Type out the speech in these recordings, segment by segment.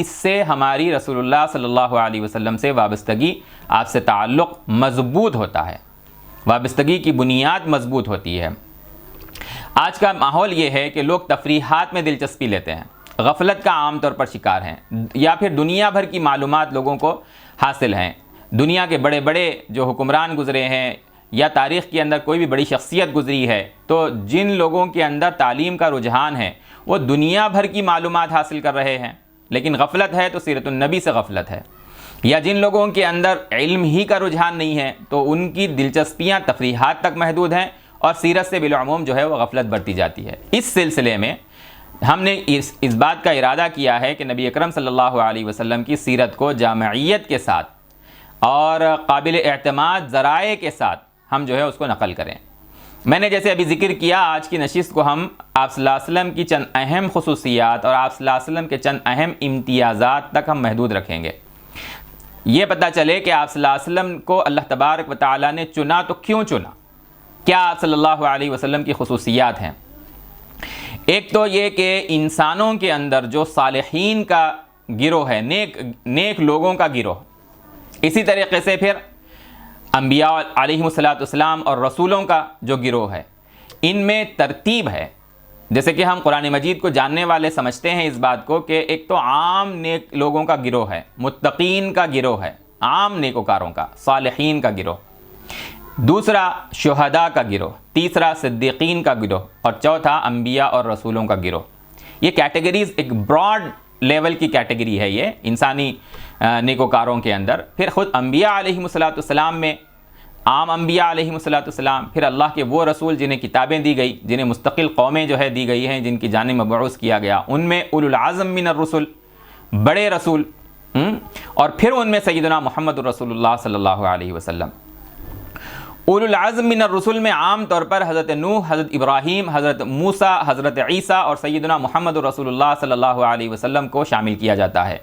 اس سے ہماری رسول اللہ صلی اللہ علیہ وسلم سے وابستگی، آپ سے تعلق مضبوط ہوتا ہے، وابستگی کی بنیاد مضبوط ہوتی ہے۔ آج کا ماحول یہ ہے کہ لوگ تفریحات میں دلچسپی لیتے ہیں، غفلت کا عام طور پر شکار ہیں، یا پھر دنیا بھر کی معلومات لوگوں کو حاصل ہیں۔ دنیا کے بڑے بڑے جو حکمران گزرے ہیں یا تاریخ کے اندر کوئی بھی بڑی شخصیت گزری ہے، تو جن لوگوں کے اندر تعلیم کا رجحان ہے وہ دنیا بھر کی معلومات حاصل کر رہے ہیں، لیکن غفلت ہے تو سیرت النبی سے غفلت ہے۔ یا جن لوگوں کے اندر علم ہی کا رجحان نہیں ہے تو ان کی دلچسپیاں تفریحات تک محدود ہیں، اور سیرت سے بالعموم جو ہے وہ غفلت بڑھتی جاتی ہے۔ اس سلسلے میں ہم نے اس بات کا ارادہ کیا ہے کہ نبی اکرم صلی اللہ علیہ وسلم کی سیرت کو جامعیت کے ساتھ اور قابل اعتماد ذرائع کے ساتھ ہم جو ہے اس کو نقل کریں۔ میں نے جیسے ابھی ذکر کیا، آج کی نشست کو ہم آپ صلی اللہ علیہ وسلم کی چند اہم خصوصیات اور آپ صلی اللہ علیہ وسلم کے چند اہم امتیازات تک ہم محدود رکھیں گے۔ یہ پتہ چلے کہ آپ صلی اللہ علیہ وسلم کو اللہ تبارک و تعالیٰ نے چنا تو کیوں چنا، کیا آپ صلی اللہ علیہ وسلم کی خصوصیات ہیں۔ ایک تو یہ کہ انسانوں کے اندر جو صالحین کا گروہ ہے، نیک لوگوں کا گروہ، اسی طریقے سے پھر انبیاء علیہم السلام اور رسولوں کا جو گروہ ہے، ان میں ترتیب ہے۔ جیسے کہ ہم قرآن مجید کو جاننے والے سمجھتے ہیں اس بات کو کہ ایک تو عام نیک لوگوں کا گروہ ہے، متقین کا گروہ ہے، عام نیکوکاروں کا، صالحین کا گروہ، دوسرا شہداء کا گروہ، تیسرا صدیقین کا گروہ، اور چوتھا انبیاء اور رسولوں کا گروہ۔ یہ کیٹیگریز ایک براڈ لیول کی کیٹیگری ہے یہ انسانی نیکوکاروں کے اندر۔ پھر خود انبیاء علیہم السلام میں عام انبیاء علیہم السلام، پھر اللہ کے وہ رسول جنہیں کتابیں دی گئی، جنہیں مستقل قومیں جو ہے دی گئی ہیں، جن کی جانب مبعوث کیا گیا، ان میں اولو العزم من الرسل، بڑے رسول، اور پھر ان میں سیدنا محمد رسول اللہ صلی اللہ علیہ وسلم۔ اولو العزم من الرسل میں عام طور پر حضرت نوح، حضرت ابراہیم، حضرت موسیٰ، حضرت عیسیٰ اور سیدنا محمد رسول اللہ صلی اللہ علیہ وسلم کو شامل کیا جاتا ہے۔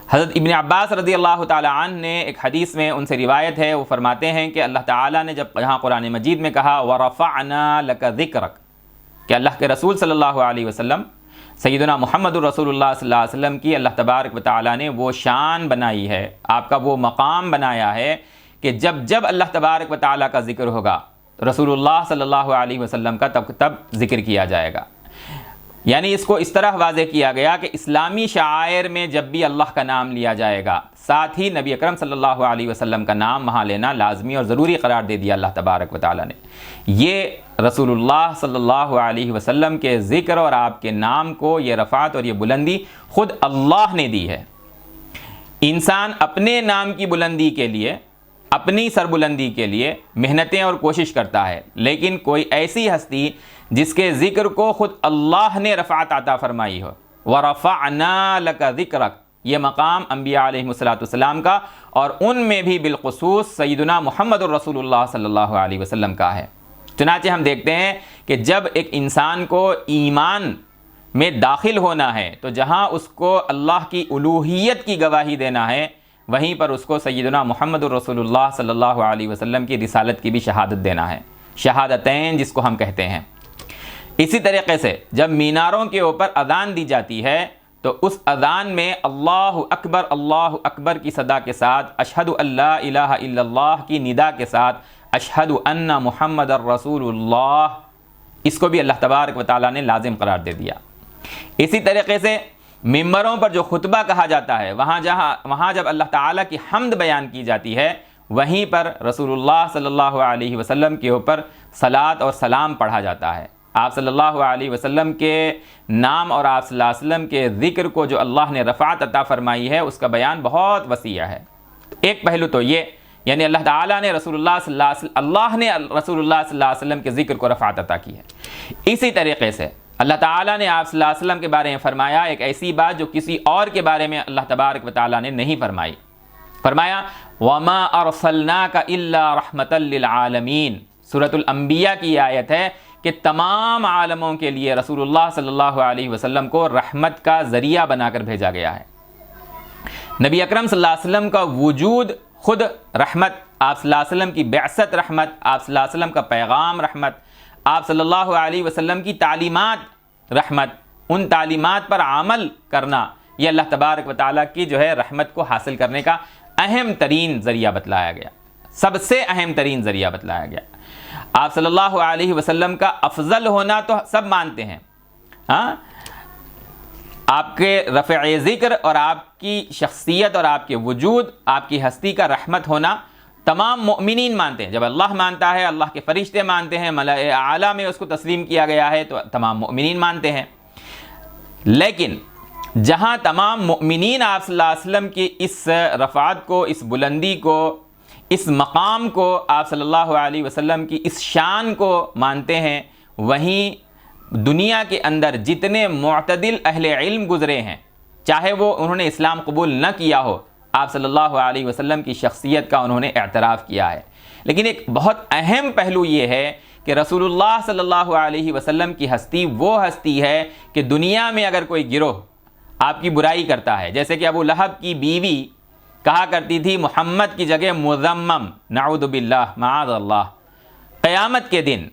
حضرت ابن عباس رضی اللہ تعالیٰ عنہ نے ایک حدیث میں ان سے روایت ہے، وہ فرماتے ہیں کہ اللہ تعالیٰ نے جب یہاں قرآن مجید میں کہا وَرَفَعْنَا لَكَ ذِكْرَكَ، کہ اللہ کے رسول صلی اللہ علیہ وسلم سیدنا محمد رسول اللہ صلی اللہ علیہ وسلم کی اللہ تبارک و تعالیٰ نے وہ شان بنائی ہے، آپ کا وہ مقام بنایا ہے کہ جب اللہ تبارک و تعالیٰ کا ذکر ہوگا رسول اللہ صلی اللہ علیہ وسلم کا تب ذکر کیا جائے گا۔ یعنی اس کو اس طرح واضح کیا گیا کہ اسلامی شعائر میں جب بھی اللہ کا نام لیا جائے گا، ساتھ ہی نبی اکرم صلی اللہ علیہ وسلم کا نام وہاں لینا لازمی اور ضروری قرار دے دیا اللہ تبارک و تعالیٰ نے۔ یہ رسول اللہ صلی اللہ علیہ وسلم کے ذکر اور آپ کے نام کو یہ رفعت اور یہ بلندی خود اللہ نے دی ہے۔ انسان اپنے نام کی بلندی کے لیے، اپنی سربلندی کے لیے محنتیں اور کوشش کرتا ہے، لیکن کوئی ایسی ہستی جس کے ذکر کو خود اللہ نے رفعت عطا فرمائی ہو، وَرَفَعْنَا لَكَ ذِكْرَكَ، یہ مقام انبیاء علیہم السلام کا اور ان میں بھی بالخصوص سیدنا محمد رسول اللہ صلی اللہ علیہ وسلم کا ہے۔ چنانچہ ہم دیکھتے ہیں کہ جب ایک انسان کو ایمان میں داخل ہونا ہے تو جہاں اس کو اللہ کی الوہیت کی گواہی دینا ہے، وہیں پر اس کو سیدنا محمد رسول اللہ صلی اللہ علیہ وسلم کی رسالت کی بھی شہادت دینا ہے، شہادتین جس کو ہم کہتے ہیں۔ اسی طریقے سے جب میناروں کے اوپر اذان دی جاتی ہے تو اس اذان میں اللہ اکبر کی صدا کے ساتھ، اشہد ان لا الہ الا اللہ کی ندا کے ساتھ، اشہد ان محمد الرسول اللہ، اس کو بھی اللہ تبارک و تعالیٰ نے لازم قرار دے دیا۔ اسی طریقے سے ممبروں پر جو خطبہ کہا جاتا ہے، وہاں جب اللہ تعالیٰ کی حمد بیان کی جاتی ہے، وہیں پر رسول اللہ صلی اللہ علیہ وسلم کے اوپر صلاۃ اور سلام پڑھا جاتا ہے۔ آپ صلی اللہ علیہ وسلم کے نام اور آپ صلی اللہ علیہ وسلم کے ذکر کو جو اللہ نے رفعت عطا فرمائی ہے، اس کا بیان بہت وسیع ہے۔ ایک پہلو تو یہ، یعنی اللہ تعالیٰ نے رسول اللہ صلی اللہ علیہ وسلم کے ذکر کو رفعت عطا کی ہے۔ اسی طریقے سے اللہ تعالیٰ نے آپ صلی اللہ علیہ وسلم کے بارے میں فرمایا ایک ایسی بات جو کسی اور کے بارے میں اللہ تبارک و تعالیٰ نے نہیں فرمائی۔ فرمایا وَمَا أَرْسَلْنَاكَ إِلَّا رَحْمَةً لِّلْعَالَمِينَ، سورۃ الانبیاء کی آیت ہے کہ تمام عالموں کے لیے رسول اللہ صلی اللہ علیہ وسلم کو رحمت کا ذریعہ بنا کر بھیجا گیا ہے۔ نبی اکرم صلی اللہ علیہ وسلم کا وجود خود رحمت، آپ صلی اللہ علیہ وسلم کی بعثت رحمت، آپ صلی اللہ علیہ وسلم کا پیغام رحمت، آپ صلی اللہ علیہ وسلم کی تعلیمات رحمت، ان تعلیمات پر عمل کرنا یہ اللہ تبارک و تعالیٰ کی جو ہے رحمت کو حاصل کرنے کا اہم ترین ذریعہ بتلایا گیا، سب سے اہم ترین ذریعہ بتلایا گیا۔ آپ صلی اللہ علیہ وسلم کا افضل ہونا تو سب مانتے ہیں، ہاں، آپ کے رفع ذکر اور آپ کی شخصیت اور آپ کے وجود، آپ کی ہستی کا رحمت ہونا تمام مؤمنین مانتے ہیں۔ جب اللہ مانتا ہے، اللہ کے فرشتے مانتے ہیں، ملائکہ اعلیٰ میں اس کو تسلیم کیا گیا ہے، تو تمام مؤمنین مانتے ہیں۔ لیکن جہاں تمام مؤمنین آپ صلی اللہ علیہ وسلم کی اس رفعت کو، اس بلندی کو، اس مقام کو، آپ صلی اللہ علیہ وسلم کی اس شان کو مانتے ہیں، وہیں دنیا کے اندر جتنے معتدل اہل علم گزرے ہیں، چاہے وہ انہوں نے اسلام قبول نہ کیا ہو، آپ صلی اللہ علیہ وسلم کی شخصیت کا انہوں نے اعتراف کیا ہے۔ لیکن ایک بہت اہم پہلو یہ ہے کہ رسول اللہ صلی اللہ علیہ وسلم کی ہستی وہ ہستی ہے کہ دنیا میں اگر کوئی گروہ آپ کی برائی کرتا ہے، جیسے کہ ابو لہب کی بیوی کہا کرتی تھی محمد کی جگہ مذمم، نعوذ باللہ، معاذ اللہ، قیامت کے دن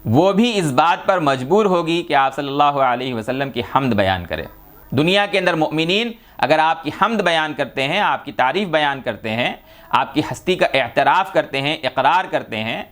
وہ بھی اس بات پر مجبور ہوگی کہ آپ صلی اللہ علیہ وسلم کی حمد بیان کرے۔ دنیا کے اندر مؤمنین اگر آپ کی حمد بیان کرتے ہیں، آپ کی تعریف بیان کرتے ہیں، آپ کی ہستی کا اعتراف کرتے ہیں، اقرار کرتے ہیں،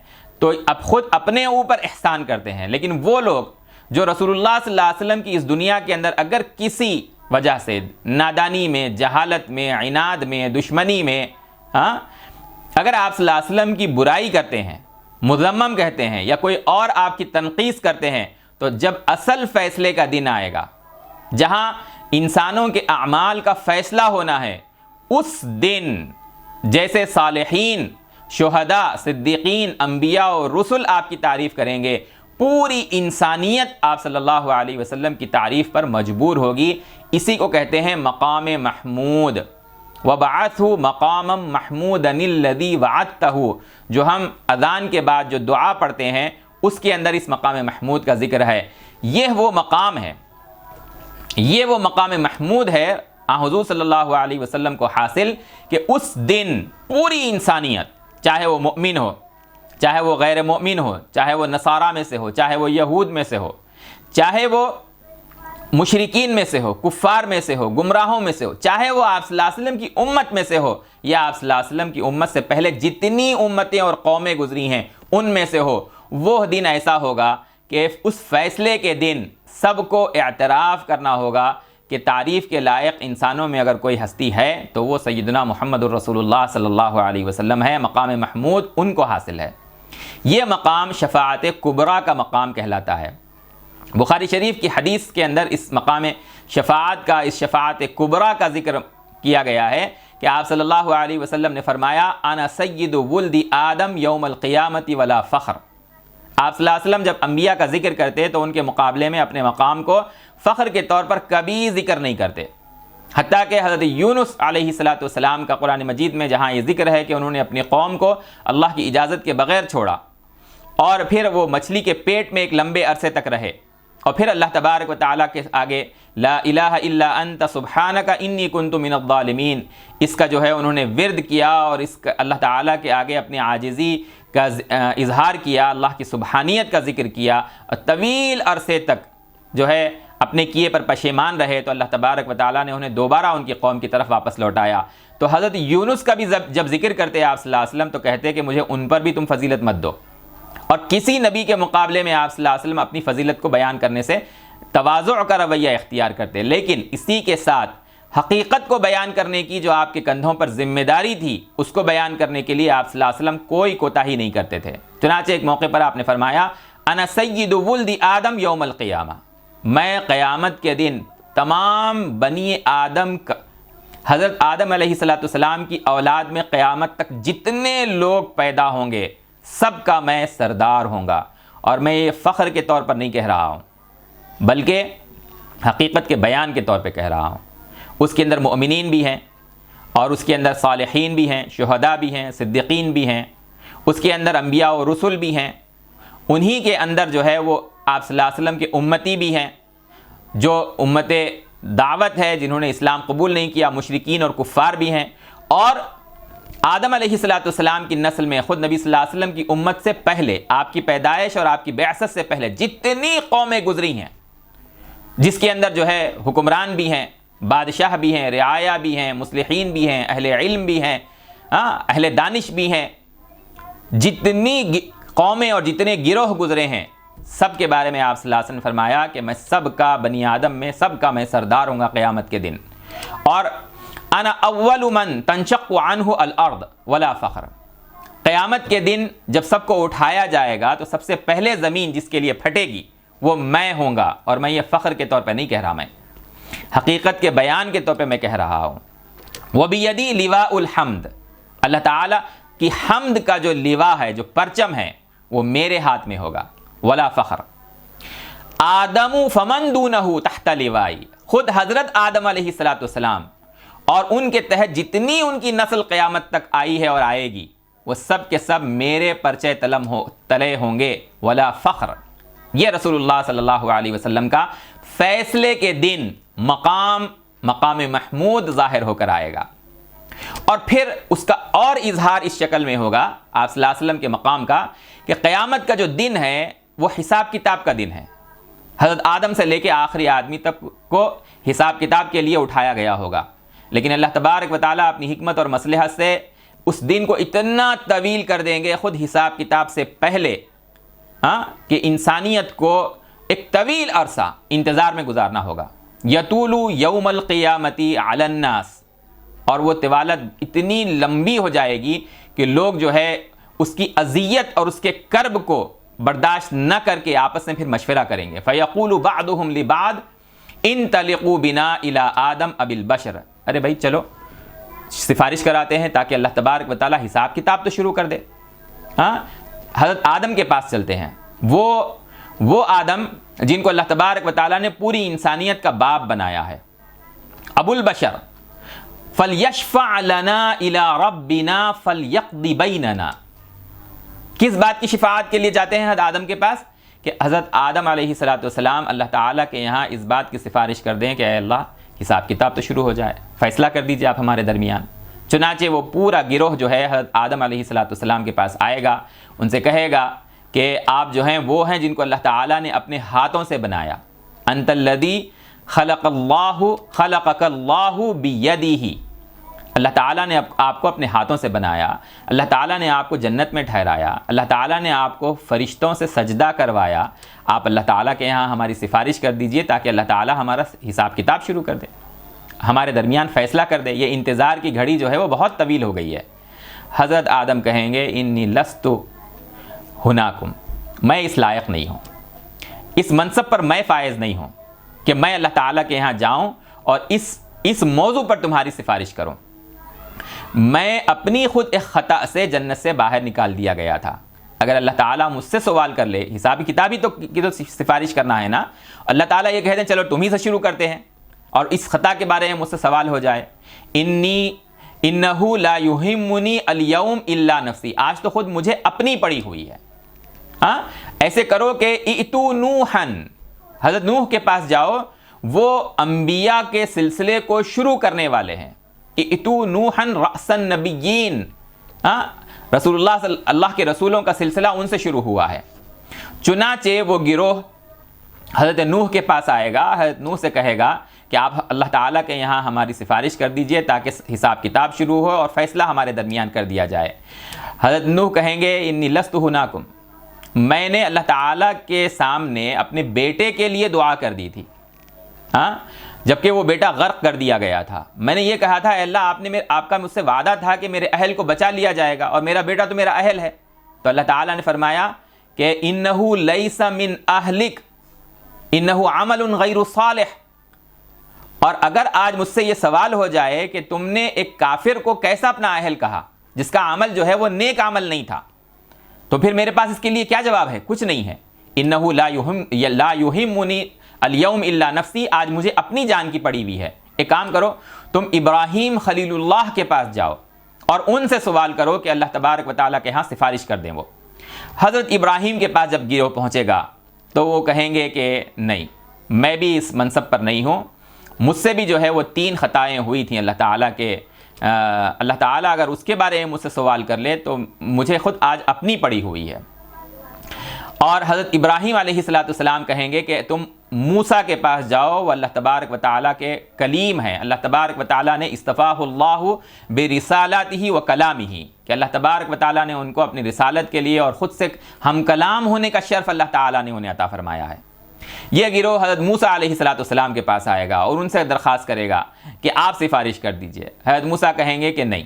تو اب خود اپنے اوپر احسان کرتے ہیں۔ لیکن وہ لوگ جو رسول اللہ صلی اللہ علیہ وسلم کی اس دنیا کے اندر اگر کسی وجہ سے، نادانی میں، جہالت میں، عناد میں، دشمنی میں، اگر آپ صلی اللہ علیہ وسلم کی برائی کرتے ہیں، مذمم کہتے ہیں، یا کوئی اور آپ کی تنقیص کرتے ہیں، تو جب اصل فیصلے کا دن آئے گا، جہاں انسانوں کے اعمال کا فیصلہ ہونا ہے، اس دن جیسے صالحین، شہداء، صدیقین، انبیاء اور رسل آپ کی تعریف کریں گے، پوری انسانیت آپ صلی اللہ علیہ وسلم کی تعریف پر مجبور ہوگی۔ اسی کو کہتے ہیں مقام محمود، وَبَعَثْهُ مَقَامًا مَحْمُودًا الَّذِي وَعَدتَّهُ، جو ہم اذان کے بعد جو دعا پڑھتے ہیں اس کے اندر اس مقام محمود کا ذکر ہے۔ یہ وہ مقام ہے، یہ وہ مقام محمود ہے حضور صلی اللہ علیہ وسلم کو حاصل، کہ اس دن پوری انسانیت، چاہے وہ مؤمن ہو، چاہے وہ غیر مؤمن ہو، چاہے وہ نصارہ میں سے ہو، چاہے وہ یہود میں سے ہو، چاہے وہ مشرکین میں سے ہو، کفار میں سے ہو، گمراہوں میں سے ہو، چاہے وہ آپ صلی اللہ علیہ وسلم کی امت میں سے ہو، یا آپ صلی اللہ علیہ وسلم کی امت سے پہلے جتنی امتیں اور قومیں گزری ہیں ان میں سے ہو، وہ دن ایسا ہوگا کہ اس فیصلے کے دن سب کو اعتراف کرنا ہوگا کہ تعریف کے لائق انسانوں میں اگر کوئی ہستی ہے تو وہ سیدنا محمد الرسول اللہ صلی اللہ علیہ وسلم ہے۔ مقام محمود ان کو حاصل ہے۔ یہ مقام شفاعت کبریٰ کا مقام کہلاتا ہے۔ بخاری شریف کی حدیث کے اندر اس مقام شفاعت کا، اس شفاعت کبریٰ کا ذکر کیا گیا ہے کہ آپ صلی اللہ علیہ وسلم نے فرمایا انا سید ولد آدم یوم القیامت ولا فخر۔ آپ صلی اللہ علیہ وسلم جب انبیاء کا ذکر کرتے تو ان کے مقابلے میں اپنے مقام کو فخر کے طور پر کبھی ذکر نہیں کرتے، حتیٰ کہ حضرت یونس علیہ السلام کا قرآن مجید میں جہاں یہ ذکر ہے کہ انہوں نے اپنی قوم کو اللہ کی اجازت کے بغیر چھوڑا، اور پھر وہ مچھلی کے پیٹ میں ایک لمبے عرصے تک رہے، اور پھر اللہ تبارک و تعالیٰ کے آگے لا الہ الا انت سبحانک انی کنت من الظالمین، اس کا جو ہے انہوں نے ورد کیا، اور اس کا اللہ تعالیٰ کے آگے اپنی عاجزی کا اظہار کیا، اللہ کی سبحانیت کا ذکر کیا، اور طویل عرصے تک جو ہے اپنے کیے پر پشیمان رہے، تو اللہ تبارک و تعالیٰ نے انہیں دوبارہ ان کی قوم کی طرف واپس لوٹایا۔ تو حضرت یونس کا بھی جب ذکر کرتے آپ صلی اللہ علیہ وسلم تو کہتے کہ مجھے ان پر بھی تم فضیلت مت دو، اور کسی نبی کے مقابلے میں آپ صلی اللہ علیہ وسلم اپنی فضیلت کو بیان کرنے سے تواضع کا رویہ اختیار کرتے، لیکن اسی کے ساتھ حقیقت کو بیان کرنے کی جو آپ کے کندھوں پر ذمہ داری تھی اس کو بیان کرنے کے لیے آپ صلی اللہ علیہ وسلم کوئی کوتاہی نہیں کرتے تھے۔ چنانچہ ایک موقع پر آپ نے فرمایا انا سید ولد آدم یوم القیامہ، میں قیامت کے دن تمام بنی آدم کا، حضرت آدم علیہ السلام کی اولاد میں قیامت تک جتنے لوگ پیدا ہوں گے سب کا میں سردار ہوں گا، اور میں یہ فخر کے طور پر نہیں کہہ رہا ہوں بلکہ حقیقت کے بیان کے طور پہ کہہ رہا ہوں۔ اس کے اندر مؤمنین بھی ہیں، اور اس کے اندر صالحین بھی ہیں، شہداء بھی ہیں، صدیقین بھی ہیں، اس کے اندر انبیاء و رسل بھی ہیں، انہی کے اندر جو ہے وہ آپ صلی اللہ علیہ وسلم کے امتی بھی ہیں، جو امت دعوت ہے جنہوں نے اسلام قبول نہیں کیا، مشرکین اور کفار بھی ہیں، اور آدم علیہ السلام کی نسل میں خود نبی صلی اللہ علیہ وسلم کی امت سے پہلے، آپ کی پیدائش اور آپ کی بعثت سے پہلے جتنی قومیں گزری ہیں، جس کے اندر جو ہے حکمران بھی ہیں، بادشاہ بھی ہیں، رعایا بھی ہیں، مصلحین بھی ہیں، اہل علم بھی ہیں، اہل دانش بھی ہیں، جتنی قومیں اور جتنے گروہ گزرے ہیں سب کے بارے میں آپ صلی اللہ علیہ وسلم نے فرمایا کہ میں سب کا، بنی آدم میں سب کا میں سردار ہوں گا قیامت کے دن، اور انا اول من تنشق عنہ الارض ولا فخر۔ قیامت کے دن جب سب کو اٹھایا جائے گا تو سب سے پہلے زمین جس کے لیے پھٹے گی وہ میں ہوں گا، اور میں یہ فخر کے طور پہ نہیں کہہ رہا، میں حقیقت کے بیان کے طور پہ میں کہہ رہا ہوں۔ وَبِيَدِي لِوَاءُ الْحَمْدِ، اللہ تعالیٰ کی حمد کا جو لوا ہے، جو پرچم ہے، وہ میرے ہاتھ میں ہوگا، ولا فخر۔ آدم فمن دونہ تحت لوائی، خود حضرت آدم علیہ السلام اور ان کے تحت جتنی ان کی نسل قیامت تک آئی ہے اور آئے گی، وہ سب کے سب میرے پرچے تلے ہوں گے، ولا فخر۔ یہ رسول اللہ صلی اللہ علیہ وسلم کا فیصلے کے دن مقام محمود ظاہر ہو کر آئے گا، اور پھر اس کا اور اظہار اس شکل میں ہوگا آپ صلی اللہ علیہ وسلم کے مقام کا، کہ قیامت کا جو دن ہے وہ حساب کتاب کا دن ہے۔ حضرت آدم سے لے کے آخری آدمی تک کو حساب کتاب کے لیے اٹھایا گیا ہوگا، لیکن اللہ تبارک و تعالیٰ اپنی حکمت اور مصلحت سے اس دن کو اتنا طویل کر دیں گے خود حساب کتاب سے پہلے، کہ انسانیت کو ایک طویل عرصہ انتظار میں گزارنا ہوگا۔ یطول یوم القیامت علی الناس، اور وہ طوالت اتنی لمبی ہو جائے گی کہ لوگ جو ہے اس کی اذیت اور اس کے کرب کو برداشت نہ کر کے آپس میں پھر مشورہ کریں گے۔ فَيَقُولُ بَعْضُهُمْ لِبَعْضٍ انطلقوا بنا الی آدم ابی البشر، ارے بھائی چلو سفارش کراتے ہیں تاکہ اللہ تبارک و تعالیٰ حساب کتاب تو شروع کر دے۔ حضرت آدم کے پاس چلتے ہیں، وہ آدم جن کو اللہ تبارک و تعالیٰ نے پوری انسانیت کا باپ بنایا ہے، ابو البشر۔ فَلْيَشْفَعْ لَنَا إِلَىٰ رَبِّنَا فَلْيَقْضِ بَيْنَنَا، کس بات کی شفاعت کے لیے جاتے ہیں حضرت آدم کے پاس؟ کہ حضرت آدم علیہ السلام اللہ تعالیٰ کے یہاں اس بات کی سفارش کر دیں کہ اے اللہ حساب کتاب تو شروع ہو جائے، فیصلہ کر دیجئے آپ ہمارے درمیان۔ چنانچہ وہ پورا گروہ جو ہے حضرت آدم علیہ السلام کے پاس آئے گا، ان سے کہے گا کہ آپ جو ہیں وہ ہیں جن کو اللہ تعالیٰ نے اپنے ہاتھوں سے بنایا، انت الذی خلقک اللہ بیدہ، اللہ تعالیٰ نے آپ کو اپنے ہاتھوں سے بنایا، اللہ تعالیٰ نے آپ کو جنت میں ٹھہرایا، اللہ تعالیٰ نے آپ کو فرشتوں سے سجدہ کروایا، آپ اللہ تعالیٰ کے یہاں ہماری سفارش کر دیجئے تاکہ اللہ تعالیٰ ہمارا حساب کتاب شروع کر دے، ہمارے درمیان فیصلہ کر دے۔ یہ انتظار کی گھڑی جو ہے وہ بہت طویل ہو گئی ہے۔ حضرت آدم کہیں گے انی لست ہناکم، میں اس لائق نہیں ہوں، اس منصب پر میں فائز نہیں ہوں کہ میں اللہ تعالیٰ کے یہاں جاؤں اور اس موضوع پر تمہاری سفارش کروں۔ میں اپنی خود ایک خطا سے جنت سے باہر نکال دیا گیا تھا، اگر اللہ تعالیٰ مجھ سے سوال کر لے، حسابی کتابی تو سفارش کرنا ہے نا، اللہ تعالیٰ یہ کہہ دیں چلو تم ہی سے شروع کرتے ہیں اور اس خطا کے بارے میں مجھ سے سوال ہو جائے، انہ لا یہمنی الیوم الا نفسی، آج تو خود مجھے اپنی پڑی ہوئی ہے۔ ایسے کرو کہ ائتوا نوحا، حضرت نوح کے پاس جاؤ، وہ انبیاء کے سلسلے کو شروع کرنے والے ہیں۔ ائتوا نوحا رأس النبیین، رسول اللہ کے رسولوں کا سلسلہ ان سے شروع ہوا ہے۔ چنانچہ وہ گروہ حضرت نوح کے پاس آئے گا، حضرت نوح سے کہے گا کہ آپ اللہ تعالیٰ کے یہاں ہماری سفارش کر دیجئے تاکہ حساب کتاب شروع ہو اور فیصلہ ہمارے درمیان کر دیا جائے۔ حضرت نوح کہیں گے انی لست ہناکم، میں نے اللہ تعالیٰ کے سامنے اپنے بیٹے کے لیے دعا کر دی تھی، جبکہ وہ بیٹا غرق کر دیا گیا تھا۔ میں نے یہ کہا تھا اے اللہ آپ کا مجھ سے وعدہ تھا کہ میرے اہل کو بچا لیا جائے گا اور میرا بیٹا تو میرا اہل ہے، تو اللہ تعالیٰ نے فرمایا کہ انہ لیس من اہلک انہ عمل غیر صالح، اور اگر آج مجھ سے یہ سوال ہو جائے کہ تم نے ایک کافر کو کیسا اپنا اہل کہا جس کا عمل جو ہے وہ نیک عمل نہیں تھا، تو پھر میرے پاس اس کے لیے کیا جواب ہے؟ کچھ نہیں ہے۔ انہ لا یہمنی الیوم الا نفسی، آج مجھے اپنی جان کی پڑی ہوئی ہے۔ ایک کام کرو، تم ابراہیم خلیل اللہ کے پاس جاؤ اور ان سے سوال کرو کہ اللہ تبارک و تعالیٰ کے ہاں سفارش کر دیں۔ وہ حضرت ابراہیم کے پاس جب گروہ پہنچے گا تو وہ کہیں گے کہ نہیں، میں بھی اس منصب پر نہیں ہوں، مجھ سے بھی جو ہے وہ 3 خطائیں ہوئی تھیں اللہ تعالیٰ اگر اس کے بارے میں مجھ سے سوال کر لے تو مجھے خود آج اپنی پڑی ہوئی ہے۔ اور حضرت ابراہیم علیہ السلام کہیں گے کہ تم موسیٰ کے پاس جاؤ، وہ اللہ تبارک و تعالیٰ کے کلیم ہیں، اللہ تبارک و تعالیٰ نے استفاہ اللہ برسالاتہ و کلامہ، کہ اللہ تبارک و تعالیٰ نے ان کو اپنی رسالت کے لیے اور خود سے ہم کلام ہونے کا شرف اللہ تعالیٰ نے انہیں عطا فرمایا ہے۔ یہ گروہ حضرت موسیٰ علیہ السلام کے پاس آئے گا اور ان سے درخواست کرے گا کہ آپ سفارش کر دیجئے۔ حضرت موسیٰ کہیں گے کہ نہیں،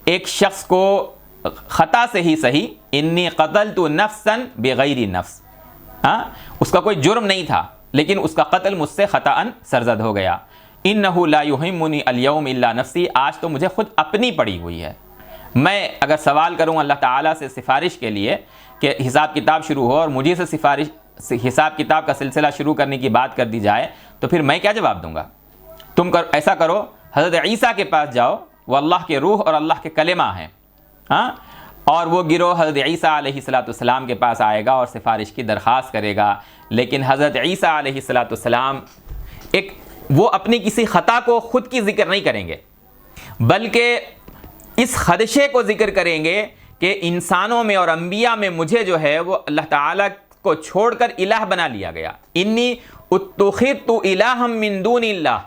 ایک شخص کو خطا سے ہی صحیح، انی قتلت نفسا بغیر نفس، اس کا کوئی جرم نہیں تھا لیکن اس کا قتل مجھ سے خطأ سرزد ہو گیا، انہ لا یہمنی اليوم الا نفسی، آج تو مجھے خود اپنی پڑی ہوئی ہے۔ میں اگر سوال کروں اللہ تعالیٰ سے سفارش کے لیے کہ حساب کتاب شروع ہو اور مجھے سے حساب کتاب کا سلسلہ شروع کرنے کی بات کر دی جائے تو پھر میں کیا جواب دوں گا؟ تم ایسا کرو، حضرت عیسیٰ کے پاس جاؤ، وہ اللہ کے روح اور اللہ کے کلمہ ہیں، اور وہ گروہ حضرت عیسیٰ علیہ السلام کے پاس آئے گا اور سفارش کی درخواست کرے گا، لیکن حضرت عیسیٰ علیہ السلام وہ اپنی کسی خطا کو خود کی ذکر نہیں کریں گے، بلکہ اس خدشے کو ذکر کریں گے کہ انسانوں میں اور انبیاء میں مجھے جو ہے وہ اللہ تعالیٰ کو چھوڑ کر الہ بنا لیا گیا، انی اتخذت الہا من دون اللہ،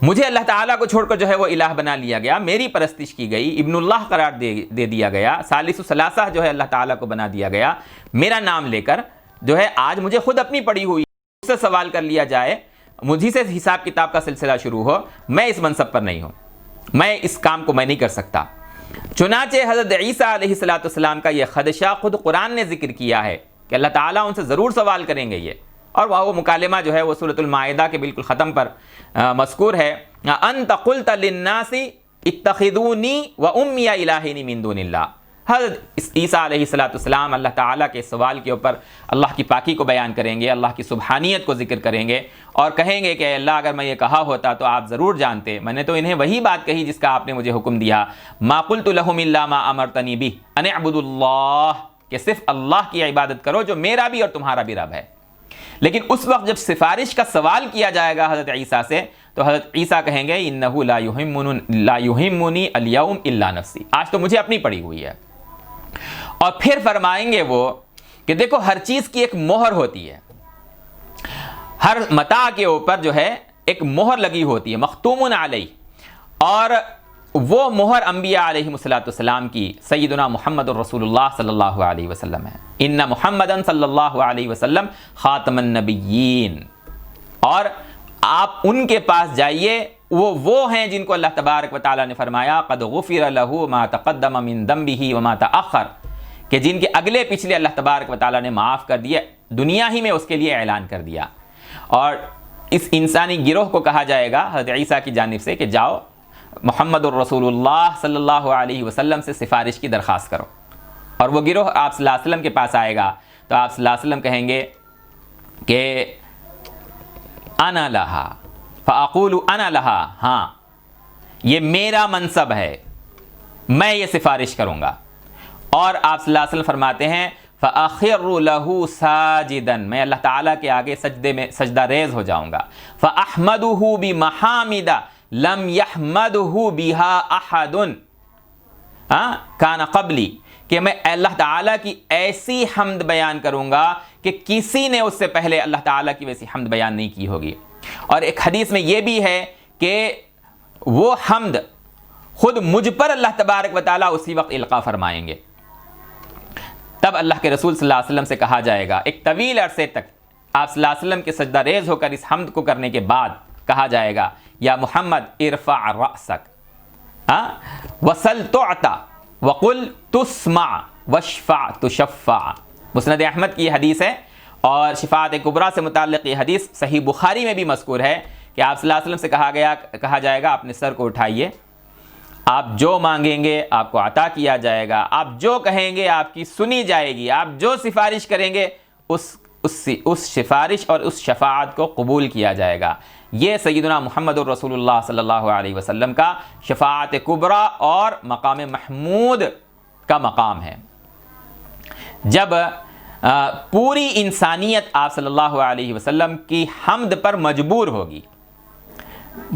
مجھے اللہ تعالیٰ کو چھوڑ کر جو ہے وہ الہ بنا لیا گیا، میری پرستش کی گئی، ابن اللہ قرار دے دیا گیا، ثالث ثلاثہ جو ہے اللہ تعالیٰ کو بنا دیا گیا، میرا نام لے کر جو ہے آج مجھے خود اپنی پڑی ہوئی، مجھ سے سوال کر لیا جائے، مجھے سے حساب کتاب کا سلسلہ شروع ہو، میں اس منصب پر نہیں ہوں، میں اس کام کو میں نہیں کر سکتا۔ چنانچہ حضرت عیسیٰ علیہ السلام کا یہ خدشہ خود قرآن نے ذکر کیا ہے کہ اللہ تعالیٰ ان سے ضرور سوال کریں گے یہ، اور وہ مکالمہ جو ہے وہ سورۃ المائدہ کے بالکل ختم پر مذکور ہے، انت قلت للناس اتخذونی وامی الہین من دون اللہ۔ حضرت عیسیٰ علیہ السلام اللہ تعالیٰ کے سوال کے اوپر اللہ کی پاکی کو بیان کریں گے، اللہ کی سبحانیت کو ذکر کریں گے اور کہیں گے کہ اے اللہ اگر میں یہ کہا ہوتا تو آپ ضرور جانتے، میں نے تو انہیں وہی بات کہی جس کا آپ نے مجھے حکم دیا، ما قلت لهم الا ما امرتنی بہ ان اعبدوا اللہ، کہ صرف اللہ کی عبادت کرو جو میرا بھی اور تمہارا بھی رب ہے۔ لیکن اس وقت جب سفارش کا سوال کیا جائے گا حضرت عیسیٰ سے تو حضرت عیسیٰ کہیں گے انہ لا یہمنی اليوم الا نفسی، آج تو مجھے اپنی پڑی ہوئی ہے۔ اور پھر فرمائیں گے وہ کہ دیکھو ہر چیز کی ایک مہر ہوتی ہے، ہر متاع کے اوپر جو ہے ایک مہر لگی ہوتی ہے، مختوم علیہ، اور وہ مہر انبیاء علیہ السلام کی سیدنا محمد الرسول اللہ صلی اللہ علیہ وسلم ہے، ان محمدً صلی اللہ علیہ وسلم خاتم النبیین، اور آپ ان کے پاس جائیے، وہ ہیں جن کو اللہ تبارک و تعالیٰ نے فرمایا قد غفر له ما تقدم من ذنبه وما تأخر، کہ جن کے اگلے پچھلے اللہ تبارک و تعالیٰ نے معاف کر دیے، دنیا ہی میں اس کے لیے اعلان کر دیا۔ اور اس انسانی گروہ کو کہا جائے گا حضرت عیسیٰ کی جانب سے کہ جاؤ محمد الرسول اللہ صلی اللہ علیہ وسلم سے سفارش کی درخواست کرو، اور وہ گروہ آپ صلی اللہ علیہ وسلم کے پاس آئے گا تو آپ صلی اللہ علیہ وسلم کہیں گے کہ انا لہا فاقول انا لہا، ہاں یہ میرا منصب ہے، میں یہ سفارش کروں گا، اور آپ صلی اللہ علیہ وسلم فرماتے ہیں فاخر لہ ساجدا، میں اللہ تعالیٰ کے آگے سجدے میں سجدہ ریز ہو جاؤں گا، فاحمدہ بمحامد لم یحمدہ بہا احد کان قبلی، کہ میں اللہ تعالیٰ کی ایسی حمد بیان کروں گا کہ کسی نے اس سے پہلے اللہ تعالیٰ کی ویسی حمد بیان نہیں کی ہوگی۔ اور ایک حدیث میں یہ بھی ہے کہ وہ حمد خود مجھ پر اللہ تبارک و تعالیٰ اسی وقت القا فرمائیں گے۔ تب اللہ کے رسول صلی اللہ علیہ وسلم سے کہا جائے گا، ایک طویل عرصے تک آپ صلی اللہ علیہ وسلم کے سجدہ ریز ہو کر اس حمد کو کرنے کے بعد کہا جائے گا یا محمد ارفع رأسک وسل تعطى وقل تسمع واشفع تشفع۔ مسند احمد کی یہ حدیث ہے، اور شفاعت کبریٰ سے متعلق یہ حدیث صحیح بخاری میں بھی مذکور ہے کہ آپ صلی اللہ علیہ وسلم سے کہا جائے گا اپنے سر کو اٹھائیے، آپ جو مانگیں گے آپ کو عطا کیا جائے گا، آپ جو کہیں گے آپ کی سنی جائے گی، آپ جو سفارش کریں گے اس سفارش اور اس شفاعت کو قبول کیا جائے گا۔ یہ سیدنا محمد الرسول اللہ صلی اللہ علیہ وسلم کا شفاعت کبریٰ اور مقام محمود کا مقام ہے۔ جب پوری انسانیت آپ صلی اللہ علیہ وسلم کی حمد پر مجبور ہوگی،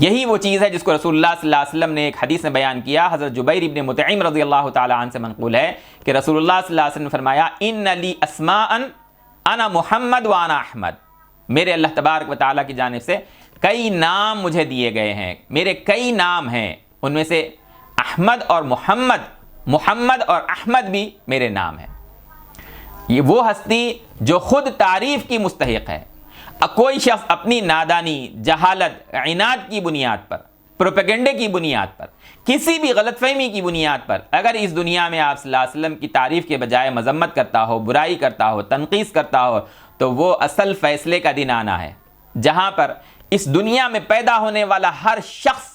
یہی وہ چیز ہے جس کو رسول اللہ صلی اللہ علیہ وسلم نے ایک حدیث میں بیان کیا. حضرت جبیر ابن مطعم رضی اللہ تعالی عنہ سے منقول ہے کہ رسول اللہ صلی اللہ علیہ وسلم نے فرمایا ان لی اسماء انا محمد وانا احمد. میرے اللہ تبارک و تعالیٰ کی جانب سے کئی نام مجھے دیے گئے ہیں, میرے کئی نام ہیں, ان میں سے احمد اور محمد اور احمد بھی میرے نام ہیں. یہ وہ ہستی جو خود تعریف کی مستحق ہے. کوئی شخص اپنی نادانی, جہالت, عناد کی بنیاد پر, پروپیگنڈے کی بنیاد پر, کسی بھی غلط فہمی کی بنیاد پر اگر اس دنیا میں آپ صلی اللہ علیہ وسلم کی تعریف کے بجائے مذمت کرتا ہو, برائی کرتا ہو, تنقیص کرتا ہو, تو وہ اصل فیصلے کا دن آنا ہے جہاں پر اس دنیا میں پیدا ہونے والا ہر شخص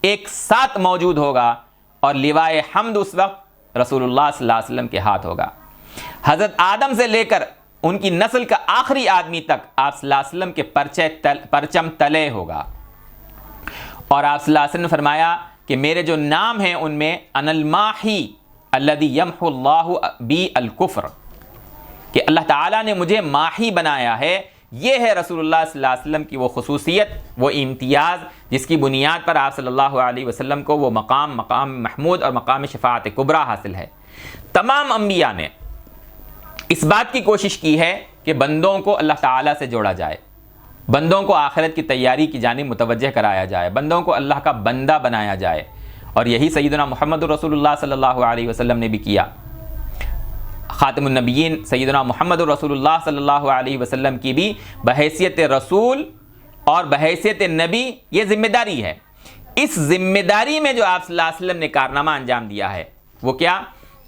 ایک ساتھ موجود ہوگا اور لوائے حمد اس وقت رسول اللہ صلی اللہ علیہ وسلم کے ہاتھ ہوگا. حضرت آدم سے لے کر ان کی نسل کا آخری آدمی تک آپ صلی اللہ علیہ وسلم کے پرچم تلے ہوگا. اور آپ صلی اللہ علیہ وسلم نے فرمایا کہ میرے جو نام ہیں ان میں انا الماحی الذی یمحو اللہ بی الکفر, کہ اللہ تعالیٰ نے مجھے ماحی بنایا ہے. یہ ہے رسول اللہ صلی اللہ علیہ وسلم کی وہ خصوصیت, وہ امتیاز جس کی بنیاد پر آپ صلی اللہ علیہ وسلم کو وہ مقام محمود اور مقام شفاعت کبریٰ حاصل ہے. تمام انبیاء نے اس بات کی کوشش کی ہے کہ بندوں کو اللہ تعالیٰ سے جوڑا جائے, بندوں کو آخرت کی تیاری کی جانب متوجہ کرایا جائے, بندوں کو اللہ کا بندہ بنایا جائے. اور یہی سیدنا محمد رسول اللہ صلی اللہ علیہ وسلم نے بھی کیا. خاتم النبیین سیدنا محمد رسول اللہ صلی اللہ علیہ وسلم کی بھی بحیثیت رسول اور بحیثیت نبی یہ ذمہ داری ہے. اس ذمہ داری میں جو آپ صلی اللہ علیہ وسلم نے کارنامہ انجام دیا ہے وہ کیا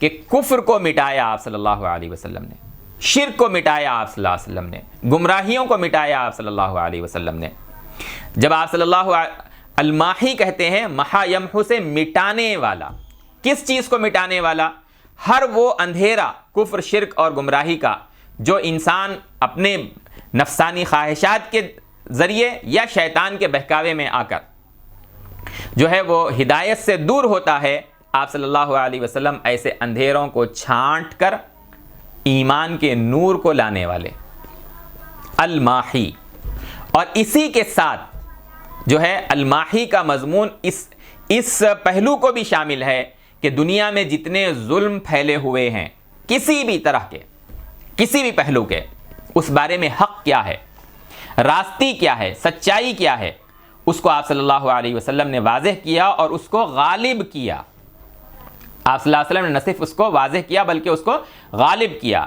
کہ کفر کو مٹایا آپ صلی اللہ علیہ وسلم نے, شرک کو مٹایا آپ صلی اللہ علیہ وسلم نے, گمراہیوں کو مٹایا آپ صلی اللہ علیہ وسلم نے. جب آپ صلی اللہ الماحی کہتے ہیں, محا یمحو سے مٹانے والا, کس چیز کو مٹانے والا؟ ہر وہ اندھیرا کفر, شرک اور گمراہی کا جو انسان اپنے نفسانی خواہشات کے ذریعے یا شیطان کے بہکاوے میں آ کر جو ہے وہ ہدایت سے دور ہوتا ہے. آپ صلی اللہ علیہ وسلم ایسے اندھیروں کو چھانٹ کر ایمان کے نور کو لانے والے الماحی. اور اسی کے ساتھ جو ہے الماحی کا مضمون اس پہلو کو بھی شامل ہے کہ دنیا میں جتنے ظلم پھیلے ہوئے ہیں کسی بھی طرح کے, کسی بھی پہلو کے, اس بارے میں حق کیا ہے, راستی کیا ہے, سچائی کیا ہے, اس کو آپ صلی اللہ علیہ وسلم نے واضح کیا اور اس کو غالب کیا. آپ صلی اللہ علیہ وسلم نے نہ صرف اس کو واضح کیا بلکہ اس کو غالب کیا.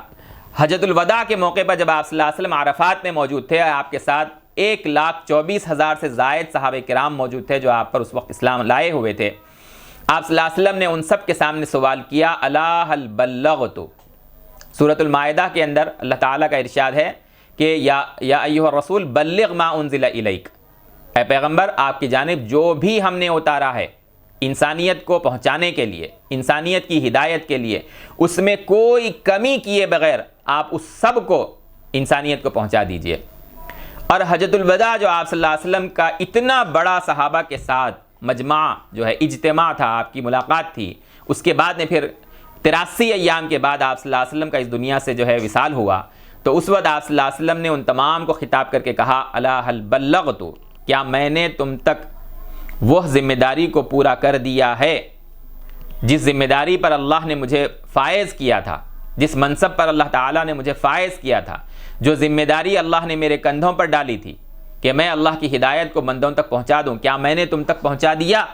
حجۃ الوداع کے موقع پر جب آپ صلی اللہ علیہ وسلم عرفات میں موجود تھے, آپ کے ساتھ 1,24,000 سے زائد صحابہ کرام موجود تھے جو آپ پر اس وقت اسلام لائے ہوئے تھے. آپ صلی اللہ علیہ وسلم نے ان سب کے سامنے سوال کیا, الا هل بلغت. سورۃ المائدہ کے اندر اللہ تعالیٰ کا ارشاد ہے کہ یا ایھا الرسول بلغ ما انزل الیک, اے پیغمبر آپ کی جانب جو بھی ہم نے اتارا ہے انسانیت کو پہنچانے کے لیے, انسانیت کی ہدایت کے لیے, اس میں کوئی کمی کیے بغیر آپ اس سب کو انسانیت کو پہنچا دیجئے. اور حجۃ الوداع جو آپ صلی اللہ علیہ وسلم کا اتنا بڑا صحابہ کے ساتھ مجمع جو ہے اجتماع تھا, آپ کی ملاقات تھی, اس کے بعد میں پھر 83 ایام کے بعد آپ صلی اللہ علیہ وسلم کا اس دنیا سے جو ہے وصال ہوا, تو اس وقت آپ صلی اللہ علیہ وسلم نے ان تمام کو خطاب کر کے کہا, الا هل بلغت, کیا میں نے تم تک وہ ذمہ داری کو پورا کر دیا ہے جس ذمہ داری پر اللہ نے مجھے فائز کیا تھا, جس منصب پر اللہ تعالیٰ نے مجھے فائز کیا تھا, جو ذمہ داری اللہ نے میرے کندھوں پر ڈالی تھی کہ میں اللہ کی ہدایت کو بندوں تک پہنچا دوں, کیا میں نے تم تک پہنچا دیا؟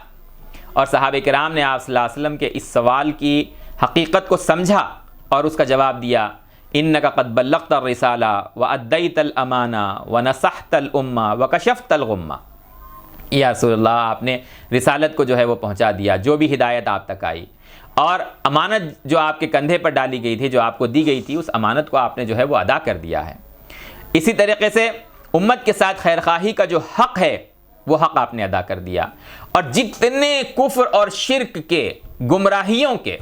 اور صحابہ کرام نے آپ صلی اللہ علیہ وسلم کے اس سوال کی حقیقت کو سمجھا اور اس کا جواب دیا, انک قد بلغت الرسالہ وادیت الامانہ ونصحت الامہ وکشفت الغمہ. یا رسول اللہ, آپ نے رسالت کو جو ہے وہ پہنچا دیا, جو بھی ہدایت آپ تک آئی, اور امانت جو آپ کے کندھے پر ڈالی گئی تھی, جو آپ کو دی گئی تھی, اس امانت کو آپ نے جو ہے وہ ادا کر دیا ہے. اسی طریقے سے امت کے ساتھ خیر خواہی کا جو حق ہے وہ حق آپ نے ادا کر دیا. اور جتنے کفر اور شرک کے, گمراہیوں کے